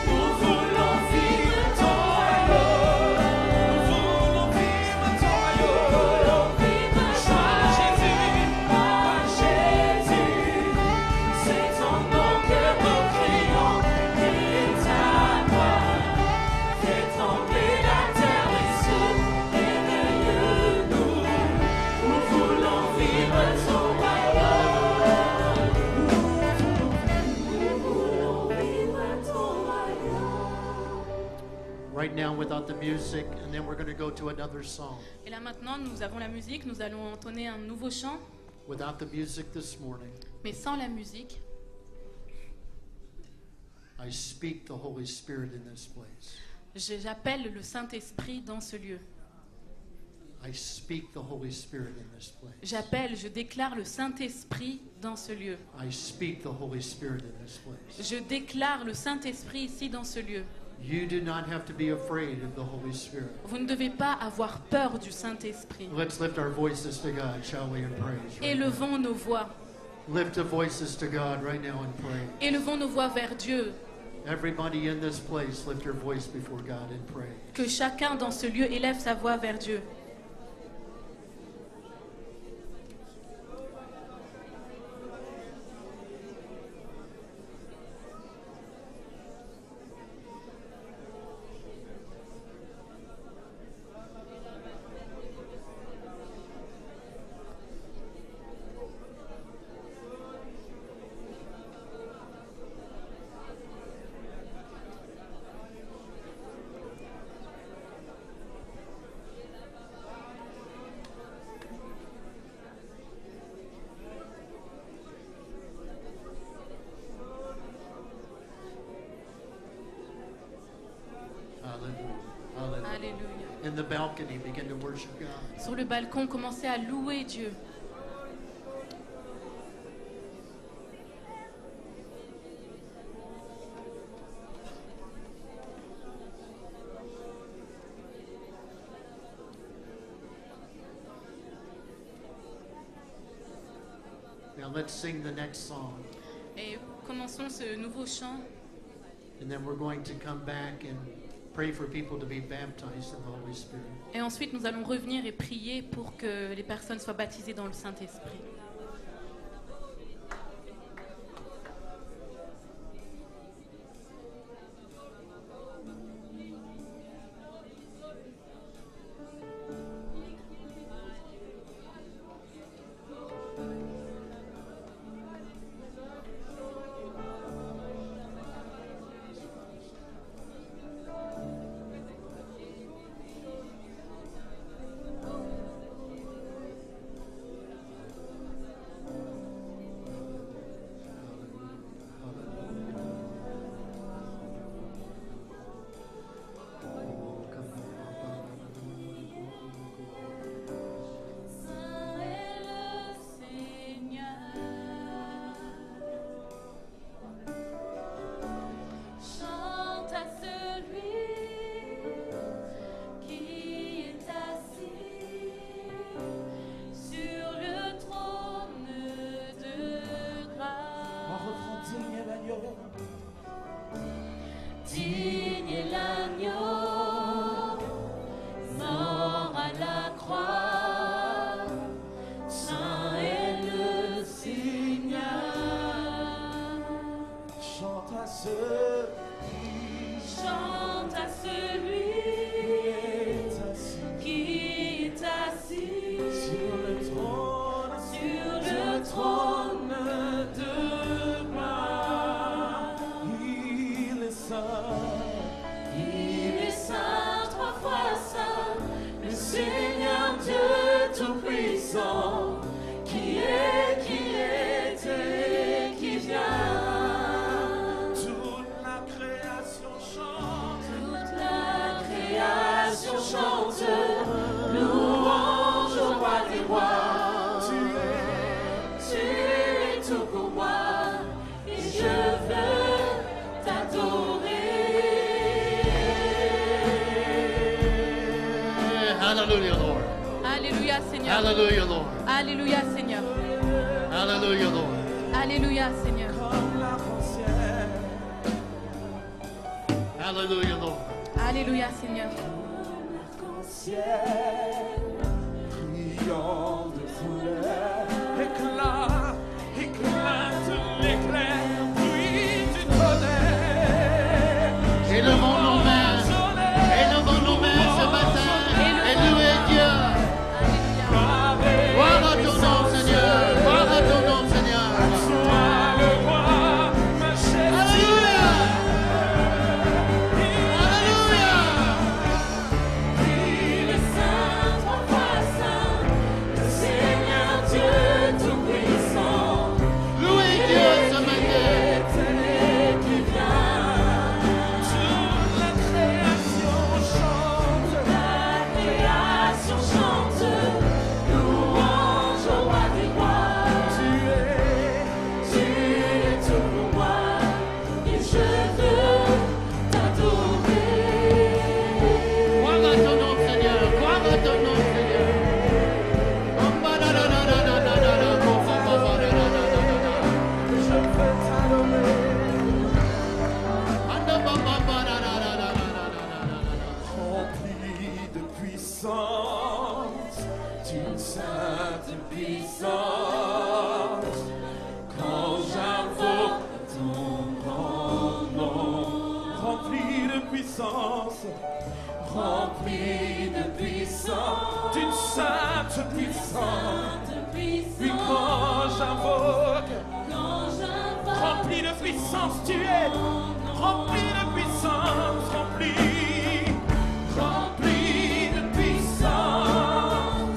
Nous voulons vivre ton royaume. nous voulons vivre ton royaume. Vivre Roi Jésus, Roi Jésus, c'est ton nom que nous crions et ta gloire fait trembler la terre, les cieux, réveille-nous. Nous voulons vivre ton royaume. Nous voulons vivre ton royaume. Right now, without the music, and then we're going to go to another song. Et là maintenant, nous avons la musique, nous allons entonner un nouveau chant, Without the music this morning, mais sans la musique, I speak the Holy Spirit in this place. j'appelle le Saint-Esprit dans ce lieu. I speak the Holy Spirit in this place. J'appelle, je déclare le Saint-Esprit dans ce lieu. I speak the Holy Spirit in this place. Je déclare le Saint-Esprit ici dans ce lieu. You do not have to be afraid of the Holy Spirit. Vous ne devez pas avoir peur du Saint-Esprit. Let's lift our voices to God, shall we, and praise. right now. Élevons nos voix. Lift the voices to God right now and pray. Élevons nos voix vers Dieu. Everybody in this place, lift your voice before God and pray. Que chacun dans ce lieu élève sa voix vers Dieu. Hallelujah. Hallelujah. Alléluia. In the balcony, begin to worship God. Sur le balcon, commencez à louer Dieu. Now let's sing the next song. Et commençons ce nouveau chant. And then we're going to come back and pray for people to be baptized in the Holy Spirit. Et ensuite, nous allons revenir et prier pour que les personnes soient baptisées dans le Saint-Esprit. Chante à celui qui est assis sur le trône de gloire. il est saint. Il est saint, trois fois saint, le Seigneur Dieu Tout-Puissant, qui était et qui vient. Toute la création chante, Toute la création chante, louange au roi des rois. Tu es tout pour moi, et je veux t'adorer. Hallelujah, Lord. Alléluia Seigneur. Hallelujah, Lord. Alléluia Seigneur. Hallelujah, Lord. Alléluia Seigneur. comme l'arc-en-ciel. Hallelujah, Lord. Alléluia Seigneur. Ciel, brillant de couleurs, éclat, éclate l'éclair, puis du tonnerre. Élevons nos mains. Élevons nos mains ce matin. Et louez Dieu. Gloire à ton nom, Seigneur. Gloire à ton nom, Seigneur. Sois le roi, ma chère. Alléluia. Alléluia. Il est saint, trois fois saint, le Seigneur Dieu Tout-Puissant, Louez Dieu ce matin. qui vient. Toute la création chante, La création chante, louange au roi des rois. Tu es tout pour moi, et je veux t'adorer. Gloire à ton nom, Seigneur. Gloire à ton nom, Seigneur. je veux t'adorer. Rempli de puissance, d'une sainte puissance, quand j'invoque ton grand nom. Rempli de puissance, d'une sainte puissance, puis quand j'invoque, rempli de puissance, tu es rempli de puissance, rempli de puissance,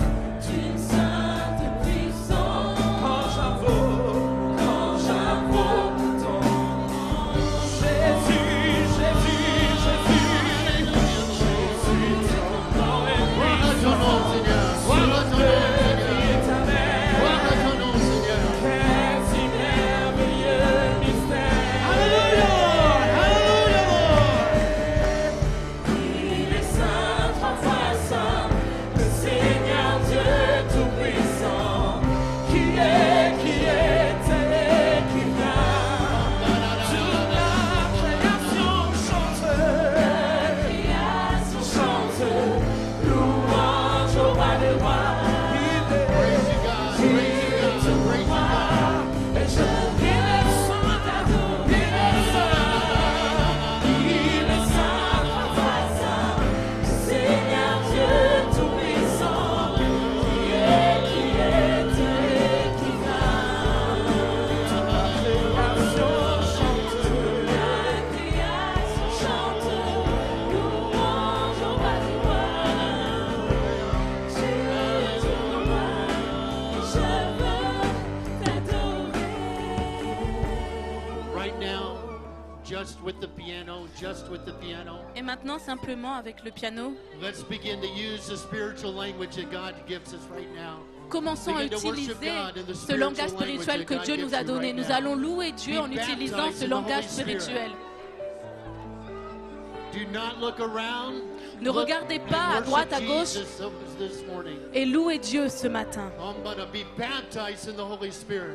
D'une sainte puissance, quand j'invoque ton nom. Jésus, Jésus, Jésus, Jésus, ton nom est Gloire à ton nom, Seigneur. Gloire à ton nom, Seigneur. éternel. Gloire à ton nom, Seigneur. Quel si merveilleux mystère. Alléluia. Alléluia, Lord. il est saint, trois fois saint, le Seigneur Dieu Tout-Puissant, qui était et qui vient. Toute la création chante, La création chante, louange au roi des rois. Praise you, God. Praise you, God. Praise you, God. Et je veux t'adorer. Il est saint, trois fois saint, le Seigneur Dieu Tout-Puissant, qui était et qui vient. la création chante. La création chante, louange au roi des rois. Tu es tout pour moi, et je veux t'adorer. Right now, just with the piano, Et maintenant, simplement avec le piano, let's begin to use the spiritual language that God gives us right now. commençons à utiliser ce langage spirituel que Dieu nous a donné. Nous allons louer Dieu en utilisant ce langage spirituel. Do not look around. Ne regardez pas à droite, à gauche this morning. et louez Dieu ce matin. I'm going to be baptized in the Holy Spirit.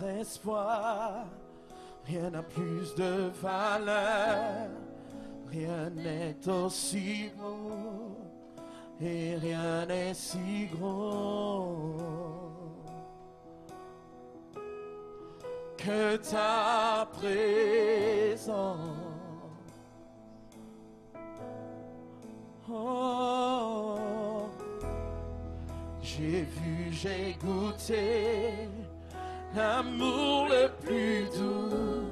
notre espoir, rien n'a plus de valeur, rien n'est aussi beau et rien n'est si gros que ta présence. Oh, j'ai vu, j'ai goûté l'amour le plus doux.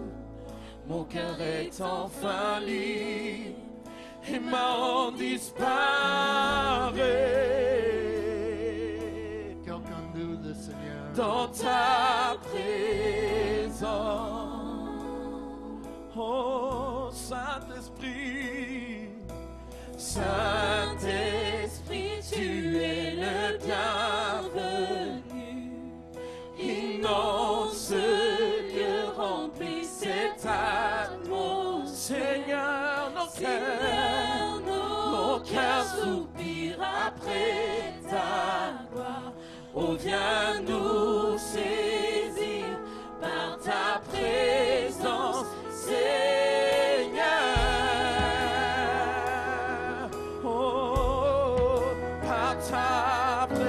Mon cœur est enfin libre et ma honte disparaît Quelqu'un nous le Seigneur. dans ta présence. Oh, Saint-Esprit, Saint-Esprit, tu es le bienvenu. Inonde ce lieu, remplit cette atmosphère. Seigneur, nos cœurs soupirent après ta gloire. Oh, viens nous saisir par ta présence, Seigneur. Oh, par ta présence.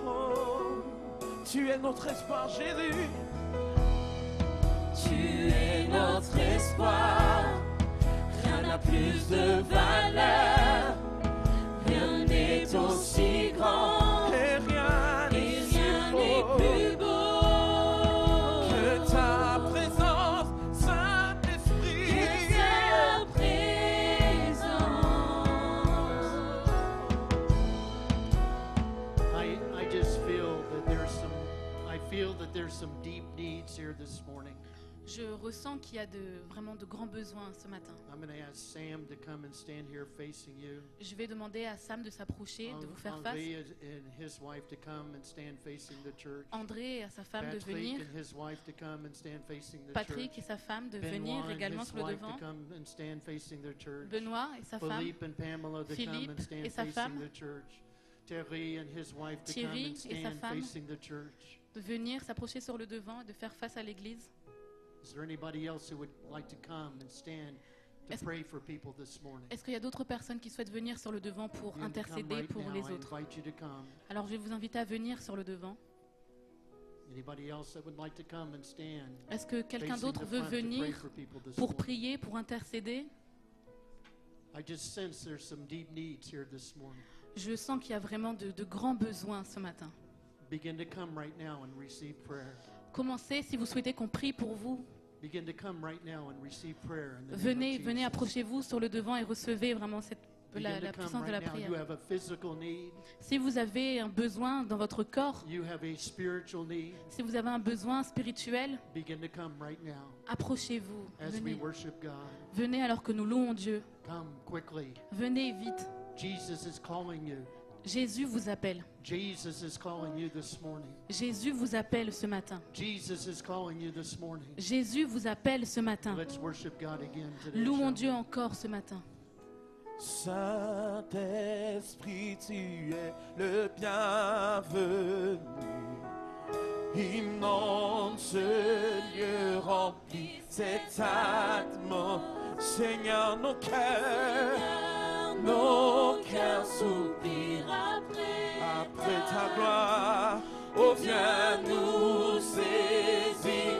Oh, tu es notre espoir, Jésus. Tu es notre espoir. Rien n'a plus de valeur. Rien n'est aussi grand. Et rien n'est plus beau que ta présence, Saint-Esprit. Que ta présence. I just feel that there's some deep needs here this morning. Je ressens qu'il y a vraiment de grands besoins ce matin. I'm going to ask Sam to come and stand here facing you. Je vais demander à Sam de s'approcher, de vous faire face. André and his wife to come and stand facing the church. André et à sa femme de Patrick venir. and his wife to come and stand facing the Patrick et church. sa femme de Benoit venir and également his sur le wife devant. to come and stand facing their church. Benoît et sa femme. Philippe and Pamela to come Philippe and et stand sa facing femme. the church. Thierry and his wife to come Thierry and et sa stand femme. facing the church. De venir s'approcher sur le devant et de faire face à l'église. Is there anybody else who would like to come and stand to Est-ce- pray for people this morning? Est-ce qu'il y a d'autres personnes qui souhaitent venir sur le devant pour You can come intercéder right pour now. les I autres? invite you to come. Alors je vais vous inviter à venir sur le devant. Anybody else that would like to come and stand Est-ce que quelqu'un facing d'autre the veut front to pray venir for people this pour morning? prier, pour intercéder? I just sense there's some deep needs here this morning. Je sens qu'il y a vraiment de grands besoins ce matin. Begin to come right now and receive prayer. Commencez si vous souhaitez qu'on prie pour vous. Begin to come right now and receive prayer in the name of Venez, Jesus. venez, approchez-vous sur le devant et recevez vraiment Begin la to come puissance de la right now. You prière. have a physical need. Si vous avez un besoin dans votre corps, You have a spiritual need. si vous avez un besoin spirituel, Begin to come right now approchez-vous. as we Venez. worship God. Venez alors que nous louons Dieu. Come quickly. Venez vite. Jesus is calling you. Jésus vous appelle. Jesus is calling you this morning. Jésus vous appelle ce matin. Jesus is calling you this morning. Jésus vous appelle ce matin. Let's worship God again today. Louons shall we? Dieu encore ce matin. Saint-Esprit, tu es le bienvenu. Inonde ce lieu, remplit cette atmosphère. Seigneur, nos cœurs soupirent après ta gloire. Oh, viens nous saisir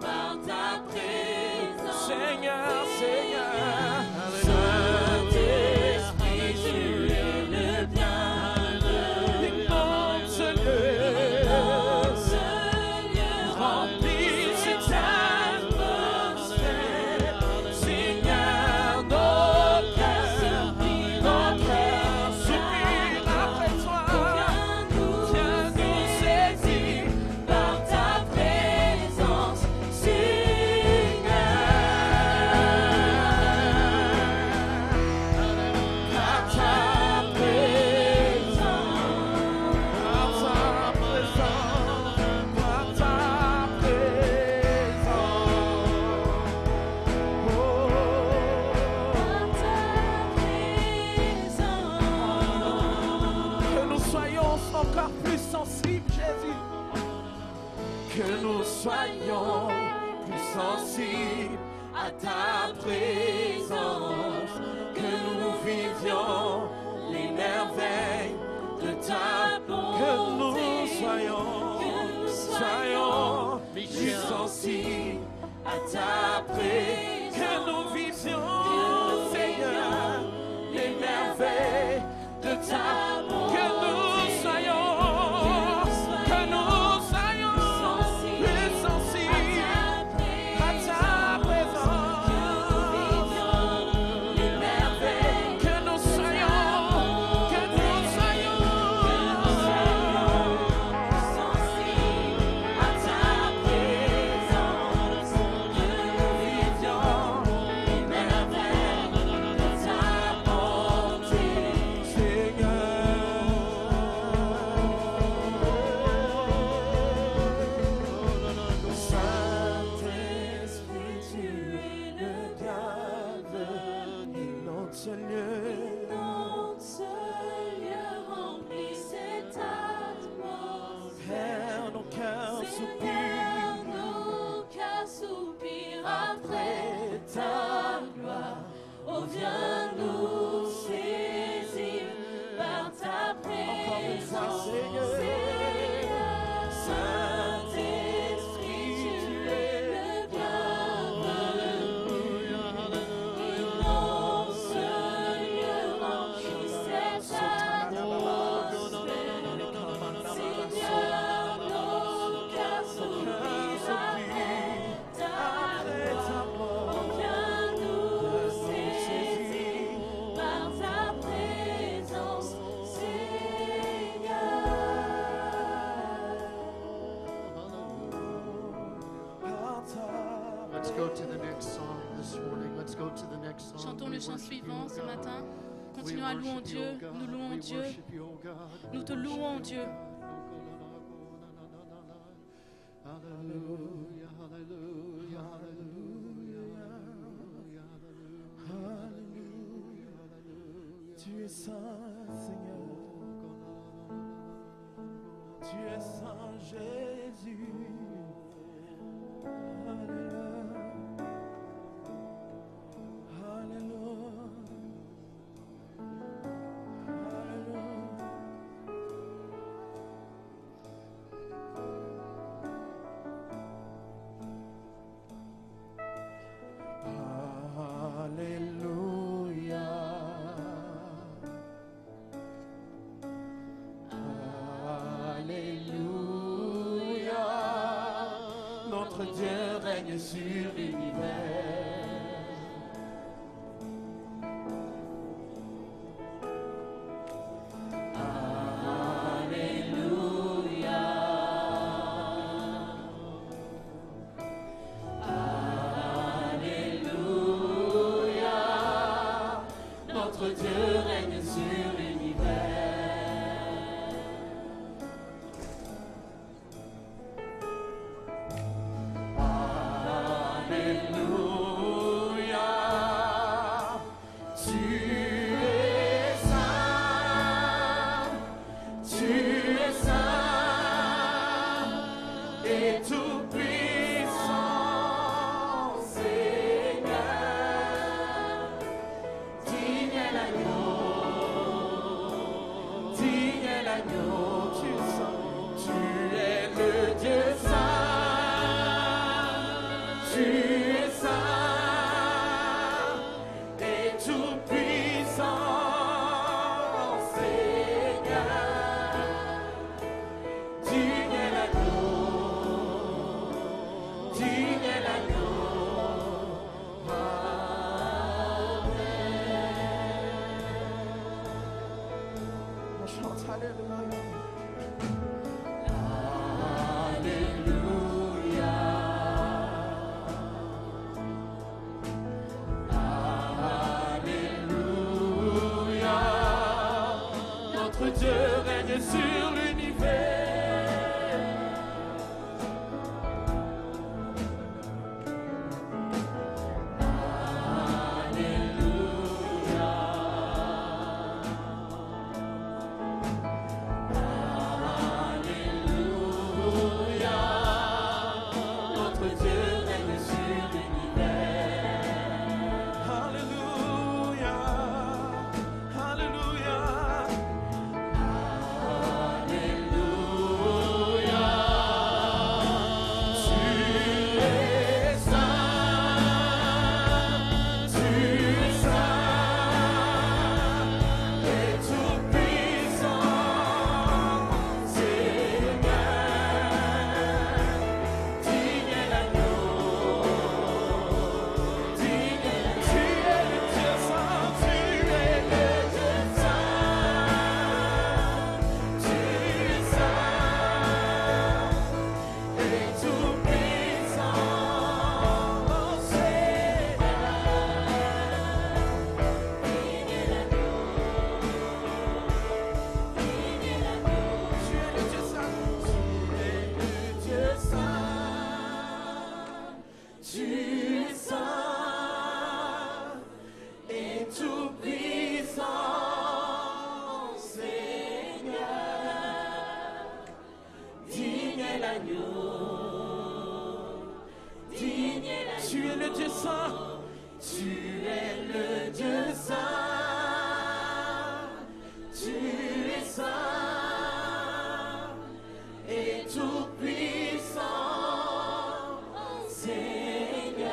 par ta présence. Seigneur, Seigneur. Saint-Esprit, tu es le bienvenu. Inonde ce lieu, remplis cette atmosphère. Seigneur, nos cœurs soupirent après toi. Viens nous saisir par ta présence. sensibles à ta présence, que nous vivions les merveilles de ta bonté, que nous soyons plus sensibles à ta présence, que nous vivions, Seigneur, les merveilles de ta bonté, que nous soyons plus sensibles à ta présence, les merveilles, que nous soyons sensibles à ta présence, que nous vivions les merveilles de ta bonté, Saint-Esprit, tu es le bienvenu. Notre seul lieu remplit cette atmosphère. Nos cœurs soupirent après ta gloire. Oh, viens nous saisir par ta présence, Seigneur. Saint-Esprit, tu es le bienvenu. Et notre seul lieu remplit cette atmosphère. Seigneur, nos cœurs soupirent après ta gloire. Oh, viens nous saisir par ta présence, Seigneur. Let's go to the next song this morning. Let's go to the next song. Chantons We le chant worship you, suivant O ce God. matin. We Continuons à louer worship you, Dieu. O God. Nous louons We Dieu. worship you, O God. Nous te louons, Dieu. Hallelujah, hallelujah, hallelujah, hallelujah. Tu es saint, Seigneur. Tu es saint, Jésus. Alléluia. Alléluia. Alléluia. Alléluia. Notre Dieu règne sur l'univers. Alléluia. Notre Dieu règne sur l'univers. Alléluia. Tu es saint, tu es saint et tout puissant, Seigneur. Digne est l'agneau, tu es saint, tu es le Dieu saint, tu es saint et tout puissant, Seigneur. Digne est l'agneau, digne est l'agneau. On chante Alléluia. Alléluia. Alléluia. Notre Dieu règne sur l'univers. Alléluia. le Dieu saint. Tu es le Dieu saint. Tu es saint et tout puissant, Seigneur.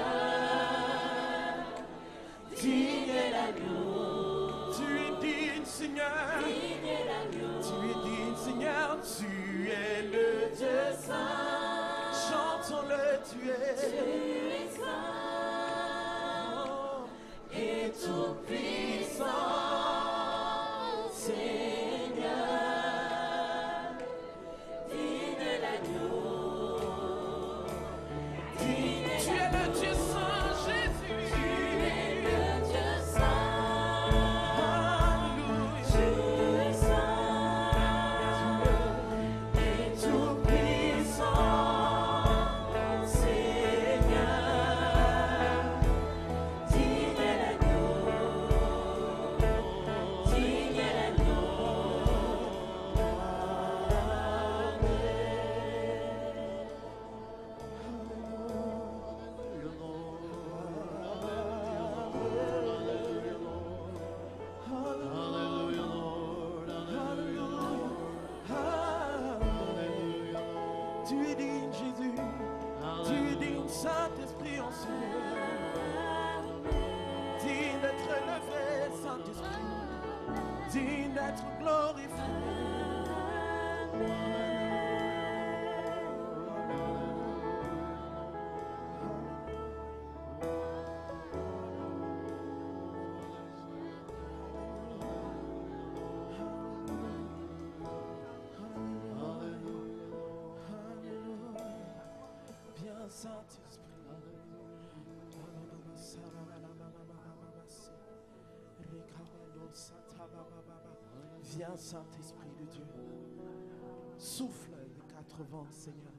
Digne est l'agneau. Tu es digne, Seigneur. Digne est l'agneau. Tu es digne, Seigneur. Tu es le Dieu saint. Chantons-le, tu es saint et tout puissant, Seigneur. Digne est l'agneau. Digne est l'agneau. Tu es le Dieu saint, Jésus. Tu es le Dieu saint. Alléluia. Tu es saint et tout puissant, Seigneur. Digne est l'agneau. Digne est l'agneau. Hallelujah, Lord. Hallelujah. Tu es digne, Jésus. Tu es digne, Saint-Esprit enseigné. Digne d'être élevé, Saint-Esprit. Digne d'être glorifié. Viens, Saint-Esprit. Viens, Saint-Esprit de Dieu. Souffle les quatre vents, Seigneur.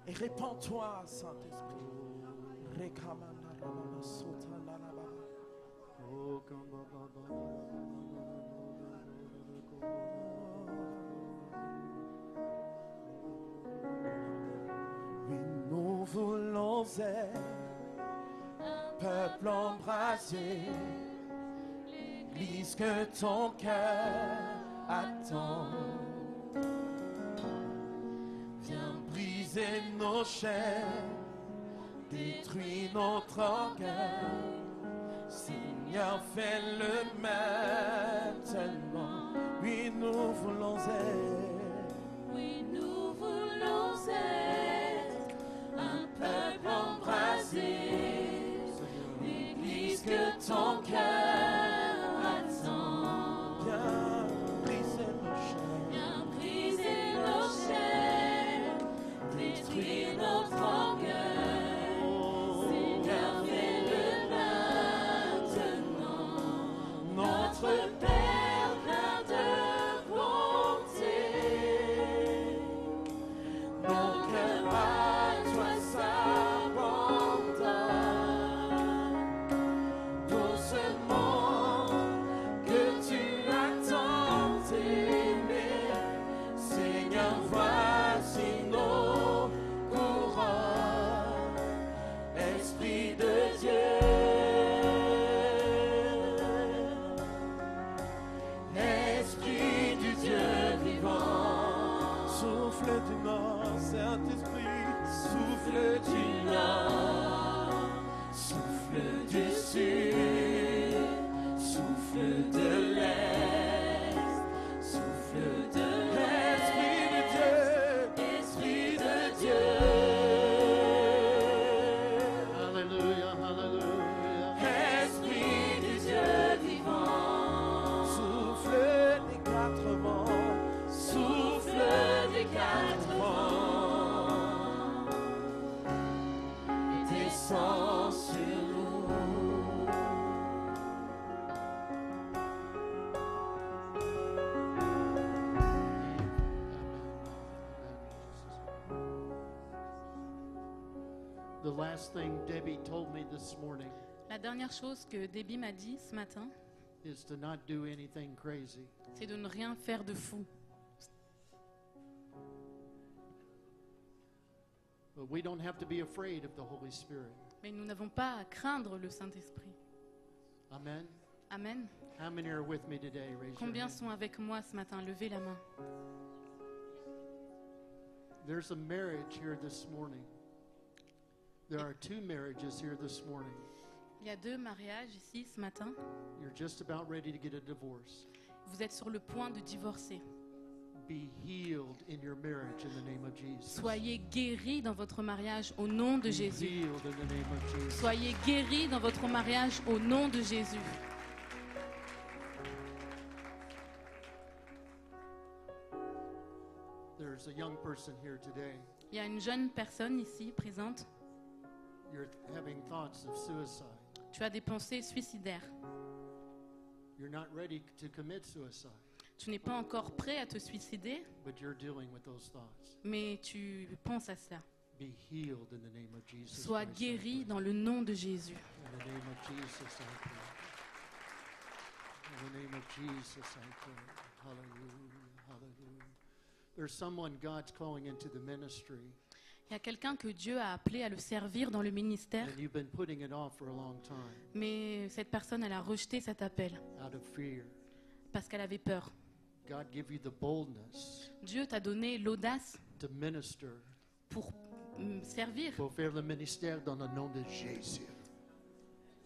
Et répands-toi, Saint-Esprit. Oh, come Oui, nous voulons être un peuple embrasé, l'église que ton cœur attend. Viens briser nos chaînes, détruis notre orgueil. Seigneur, fais-le maintenant. Oui, nous voulons être. Oui, nous voulons être un peuple embrasé, l'église que ton cœur attend. Viens briser nos chaînes. Viens briser nos chaînes, détruire notre orgueil. Seigneur, fais-le maintenant. Notre Père plein de bonté, nos cœurs à toi s'abandonnent. Doucement que tu as tant aimé, Seigneur, voici nos couronnes. Esprit de Dieu, Esprit du Dieu vivant, Souffle du Nord, Saint-Esprit. souffle du nord, souffle du sud, souffle de l'est, souffle de Esprit de l'est, Dieu. Esprit de Dieu, Hallelujah, hallelujah. Esprit du Dieu vivant, Souffle des quatre vents. souffle des quatre vents, et descend sur nous. The last thing Debbie told me this morning La dernière chose que Debbie m'a dit ce matin, is to not do anything crazy. c'est de ne rien faire de fou. But we don't have to be afraid of the Holy Spirit. Mais nous n'avons pas à craindre le Saint-Esprit. Amen. Amen. How many are with me today? Raise your Combien hand. sont avec moi ce matin? Levez la main. There's a marriage here this morning. There are 2 marriages here this morning. Il y a 2 mariages ici ce matin. You're just about ready to get a divorce. Vous êtes sur le point de divorcer. Be healed in your marriage in the name of Jesus. Soyez guéris dans votre mariage au nom de Be Jésus. healed in the name of Jesus. Soyez guéris dans votre mariage au nom de Jésus. There's a young person here today. Il y a une jeune personne ici présente. You're having thoughts of suicide. Tu as des pensées suicidaires. You're not ready to commit suicide, Tu n'es pas encore prêt à te suicider, but you're dealing with those thoughts. mais tu penses à cela. Be healed in the name of Jesus. Sois Christ, I guéri pray. dans le nom de Jésus. In the name of Jesus, I pray. In the name of Jesus, I pray. Hallelujah, hallelujah. There's someone God's calling into the ministry, Il y a quelqu'un que Dieu a appelé à le servir dans le ministère, and you've been putting it off for a long time mais cette personne, elle a rejeté cet appel out of fear. parce qu'elle avait peur. God give you the boldness Dieu t'a donné l'audace to minister, pour servir, pour faire le ministère dans le nom de Jésus.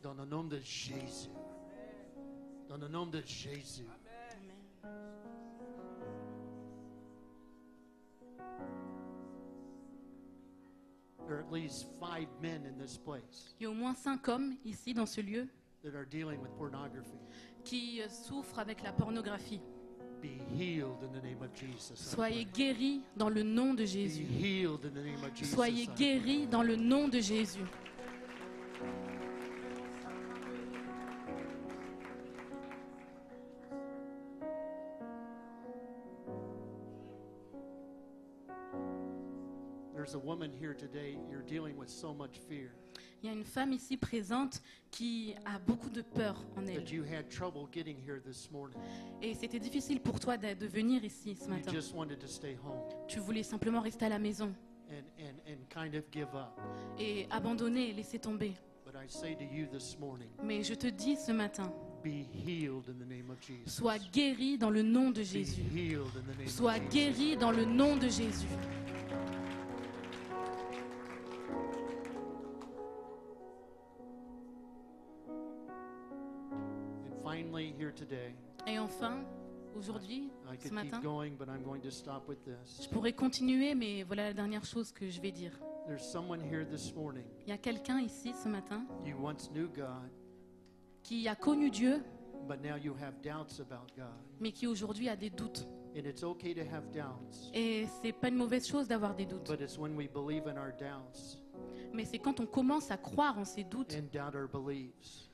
Dans le nom de Jésus. Dans le nom de Jésus. There are at least 5 men in this place Il y a au moins 5 hommes ici dans ce lieu that are dealing with pornography. qui souffrent avec la pornographie. Be healed in the name of Jesus. I Soyez pray. guéris dans le nom de Be Jésus. healed in the name of Jesus. Soyez I pray. guéris dans le nom de Jésus. There's a woman here today, you're dealing with so much fear Il y a une femme ici présente qui a beaucoup de peur en elle. that you had trouble getting here this morning. Et c'était difficile pour toi de venir ici ce You matin. just wanted to stay home Tu voulais simplement rester à la maison and kind of give up. et abandonner, laisser tomber. But I say to you this morning, Mais je te dis ce matin, be healed in the name of Jesus. sois guéri dans le nom de Be Jésus. healed in the name Sois of Jesus. guéri dans le nom de Jésus. And finally, here today, Et enfin, aujourd'hui, I ce could matin, keep going, but I'm going to stop with this. je pourrais continuer, mais voilà la dernière chose que je vais dire. There's someone here this morning. Il y a quelqu'un ici ce matin You once knew God, qui a connu Dieu, but now you have doubts about God. mais qui aujourd'hui a des doutes. And it's okay to have doubts, Et c'est pas une mauvaise chose d'avoir des doutes. but it's when we believe in our doubts Mais c'est quand on commence à croire en ces doutes and doubt our beliefs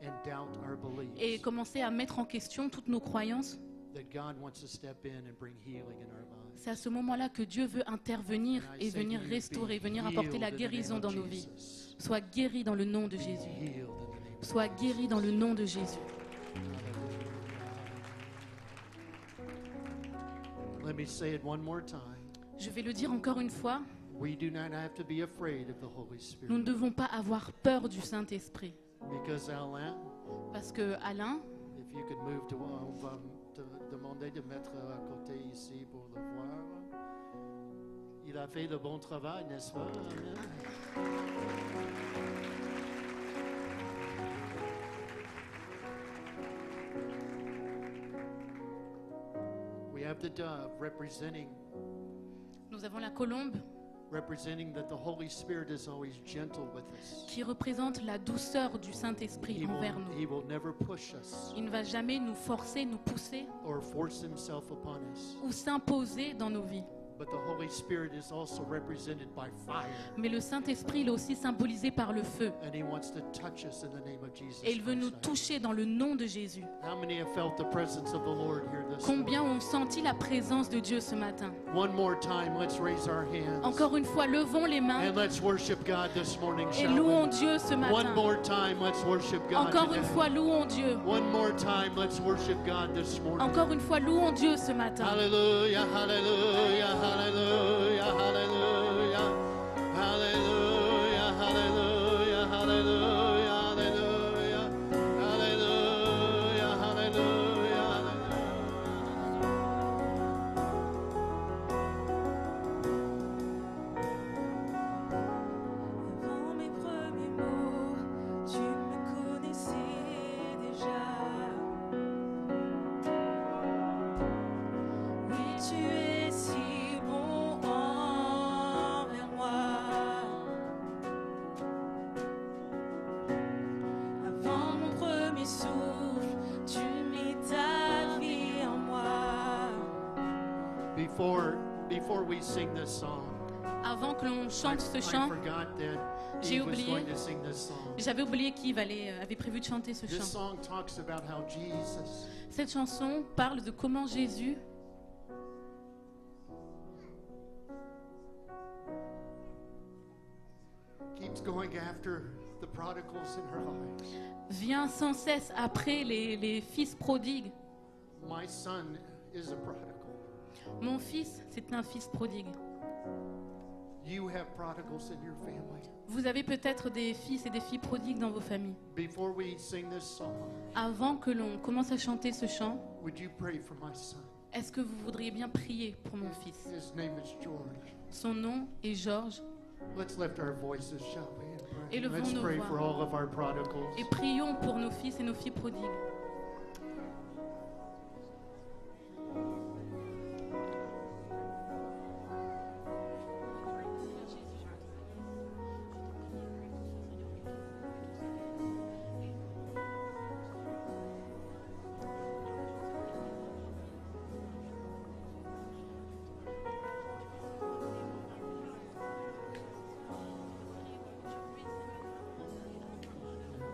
and doubt our et beliefs commencer à mettre en question toutes nos croyances, that God wants to step in and bring healing in our lives. c'est à ce moment-là que Dieu veut intervenir And I et say to venir you, restaurer, be venir apporter la healed in the guérison name dans of nos vies. Jesus. Sois guéri dans le nom de Jésus. Healed in the name of Sois guéri dans le nom de Jésus. Let me say it one more time. Je vais le dire encore une fois, We do not have to be afraid of the Holy nous ne Spirit. devons pas avoir peur du Saint-Esprit. Because Alain, Parce que Alain, if you could move to, on va te demander de mettre à côté ici pour le voir. Il a fait le bon travail, n'est-ce pas? Amen. We have the dove representing nous avons la colombe that the Holy Spirit is always gentle with us. qui représente la douceur du Saint-Esprit envers nous. He will never push us Il ne va jamais nous forcer, nous pousser or force himself upon us. ou s'imposer dans nos vies. But the Holy Spirit is also represented by fire. Mais le Saint-Esprit, il est aussi symbolisé par le feu. And he wants to touch us in the name of Jesus Et il veut nous Christ. toucher dans le nom de Jésus. How many have felt the presence of the Lord here this Combien morning? ont senti la présence de Dieu ce matin? One more time, let's raise our hands. Encore une fois, levons les mains And let's worship God this morning, et shall louons we? Dieu ce One matin. more time, let's worship God Encore today. une fois, louons Dieu. One more time, let's worship God this morning. Encore une fois, louons Dieu ce matin. Hallelujah, hallelujah, hallelujah, hallelujah, hallelujah, hallelujah. Before we sing this song, Avant que l'on chante ce I chant, forgot that j'ai Eve was oublié. going to sing this song. J'avais oublié qu'Yves avait prévu de chanter ce This chant. song talks about how Jesus Cette chanson parle de comment Jésus keeps going after the prodigals in her lives. vient sans cesse après les fils prodigues. My son is a prodigal. Mon fils, c'est un fils prodigue. You have prodigals in your family. Vous avez peut-être des fils et des filles prodigues dans vos familles. Before we sing this song, Avant que l'on commence à chanter ce chant, would you pray for my son? est-ce que vous voudriez bien prier pour mon fils? His name is George. Son nom est Georges. Let's lift our voices, shall we? and pray. Élevons Let's nos pray voix. for all of our prodigals. Et prions pour nos fils et nos filles prodigues.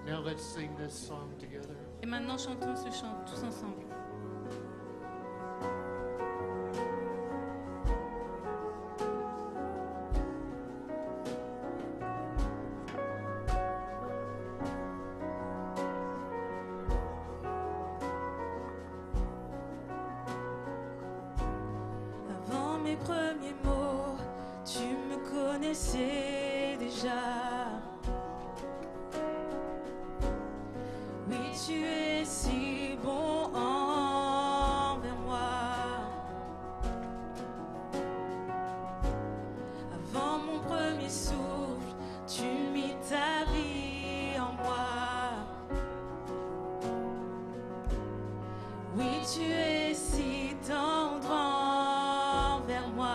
Now let's sing this song together. Et maintenant, chantons ce chant tous ensemble. Avant mes premiers mots, tu me connaissais déjà. Oui, tu es si bon envers moi. Avant mon premier souffle, tu mis ta vie en moi. Oui, tu es si tendre envers moi.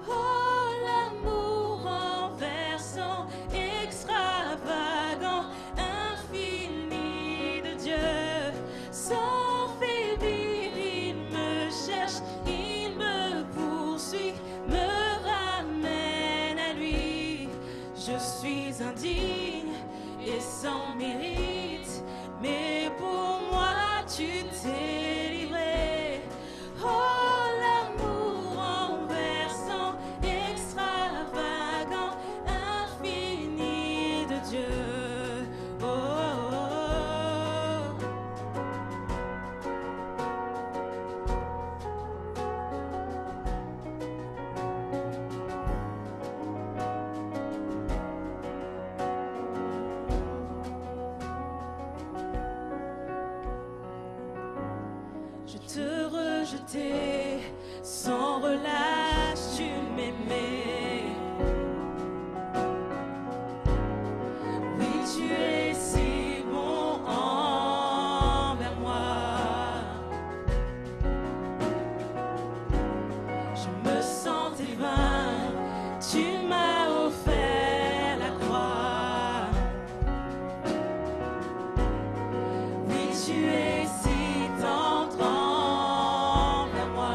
Oh, l'amour renversant, extravagant, infini de Dieu. Sans faiblir, il me cherche, il me poursuit, me ramène à lui. Je suis indigne et sans mérite, mais pour moi tu t'es livré. Oh, l'amour renversant, extravagant, infini de Dieu. Oh, oh, oh. Je te rejetais sans relâche, tu m'aimais. Oui, tu es si bon envers moi. Je me sentais vain, tu m'as offert la croix. Oui, tu es si tendre envers moi.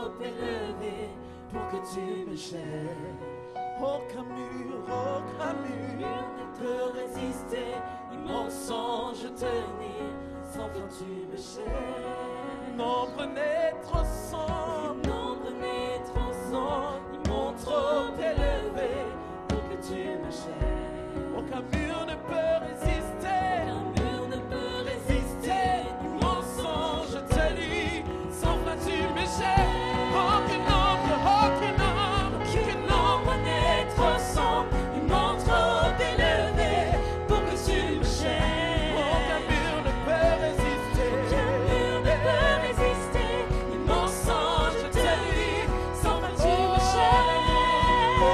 trop élevé pour que tu me gênes. Aucun mur ne peut résister, ni mensonge tenir, sans fin tu me gênes. Nombre n'est trop sans, nombre n'est trop sans, ni mon trop élevé pour que tu me gênes. Aucun mur ne peut résister, aucun mur ne peut résister, ni mensonge tenir, sans fin tu me gênes. Aucun nombre n'est trop sans, ni mon trop élevé pour que tu me gênes. Aucun mur ne peut résister, aucun mur ne peut résister, ni mensonge tenir, sans fin tu me gênes. Oh,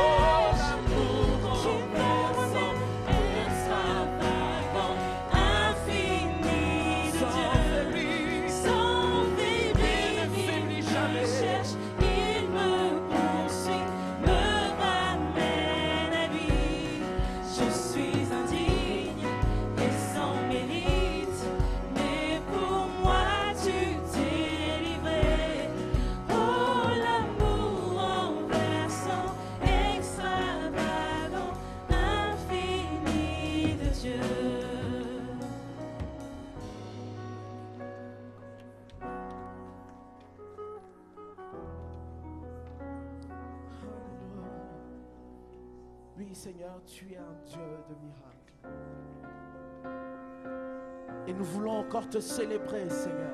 l'amour renversant, extravagant, infini de Dieu, sans faiblir, il ne faiblit jamais. Cherche, il me poursuit, me ramène à lui. Je suis indigne et sans mérite, mais pour moi tu t'es livré. Oh, l'amour renversant, extravagant, infini de Dieu. Oui, Seigneur, tu es un Dieu de miracles. Et nous voulons encore te célébrer, Seigneur.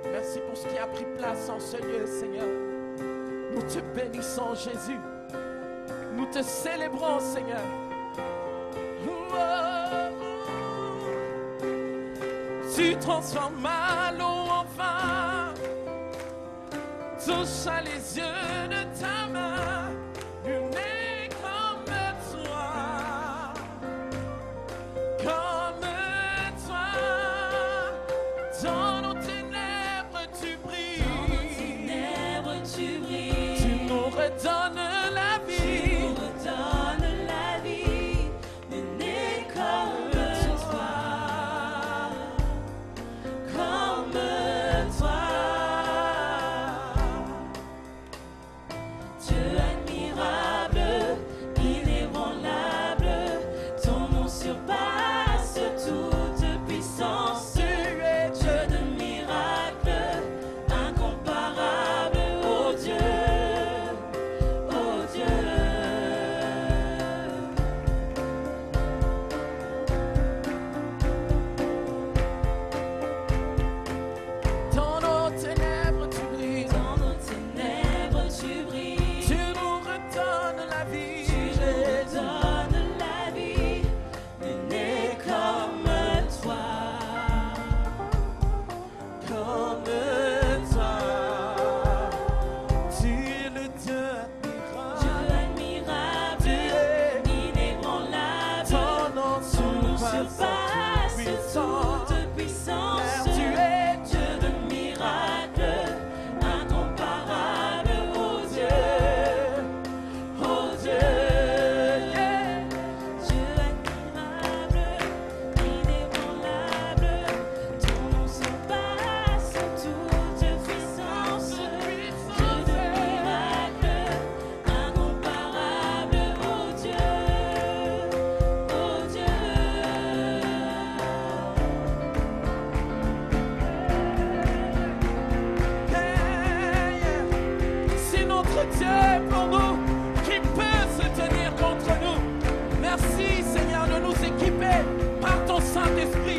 Merci pour ce qui a pris place en ce lieu, Seigneur. Nous te bénissons, Jésus. Nous te célébrons, Seigneur. Tu transformes ma l'eau en vin. Touche à les yeux de ta main. Nul n'est comme toi. Comme toi. Dans nos ténèbres tu brilles. Dans nos ténèbres tu brilles. Tu nous redonnes la vie. Tu nous redonnes la vie. Nul n'est comme toi. Comme toi. Dieu admirable, inébranlable, ton nom surpasse toute puissance. Tu es Dieu de miracles, incomparable, oh Dieu, oh Dieu. Dans nos ténèbres tu brilles. Dans nos ténèbres tu brilles. Tu nous redonnes la vie. Tu nous donnes la vie, nul n'est comme toi, Comme toi. Tu es le Dieu Dieu admirable. admirable, inébranlable, Ton nom ton nom surpasse surpasse toute toute puissance. Tu es Dieu de miracles, incomparable, oh Dieu, oh Dieu. Dieu admirable, inébranlable, ton nom surpasse toute puissance. Dieu de miracles, incomparable, oh Dieu, oh Dieu. C'est notre Dieu pour nous, qui peut se tenir contre nous. Merci Seigneur de nous équiper par ton Saint-Esprit.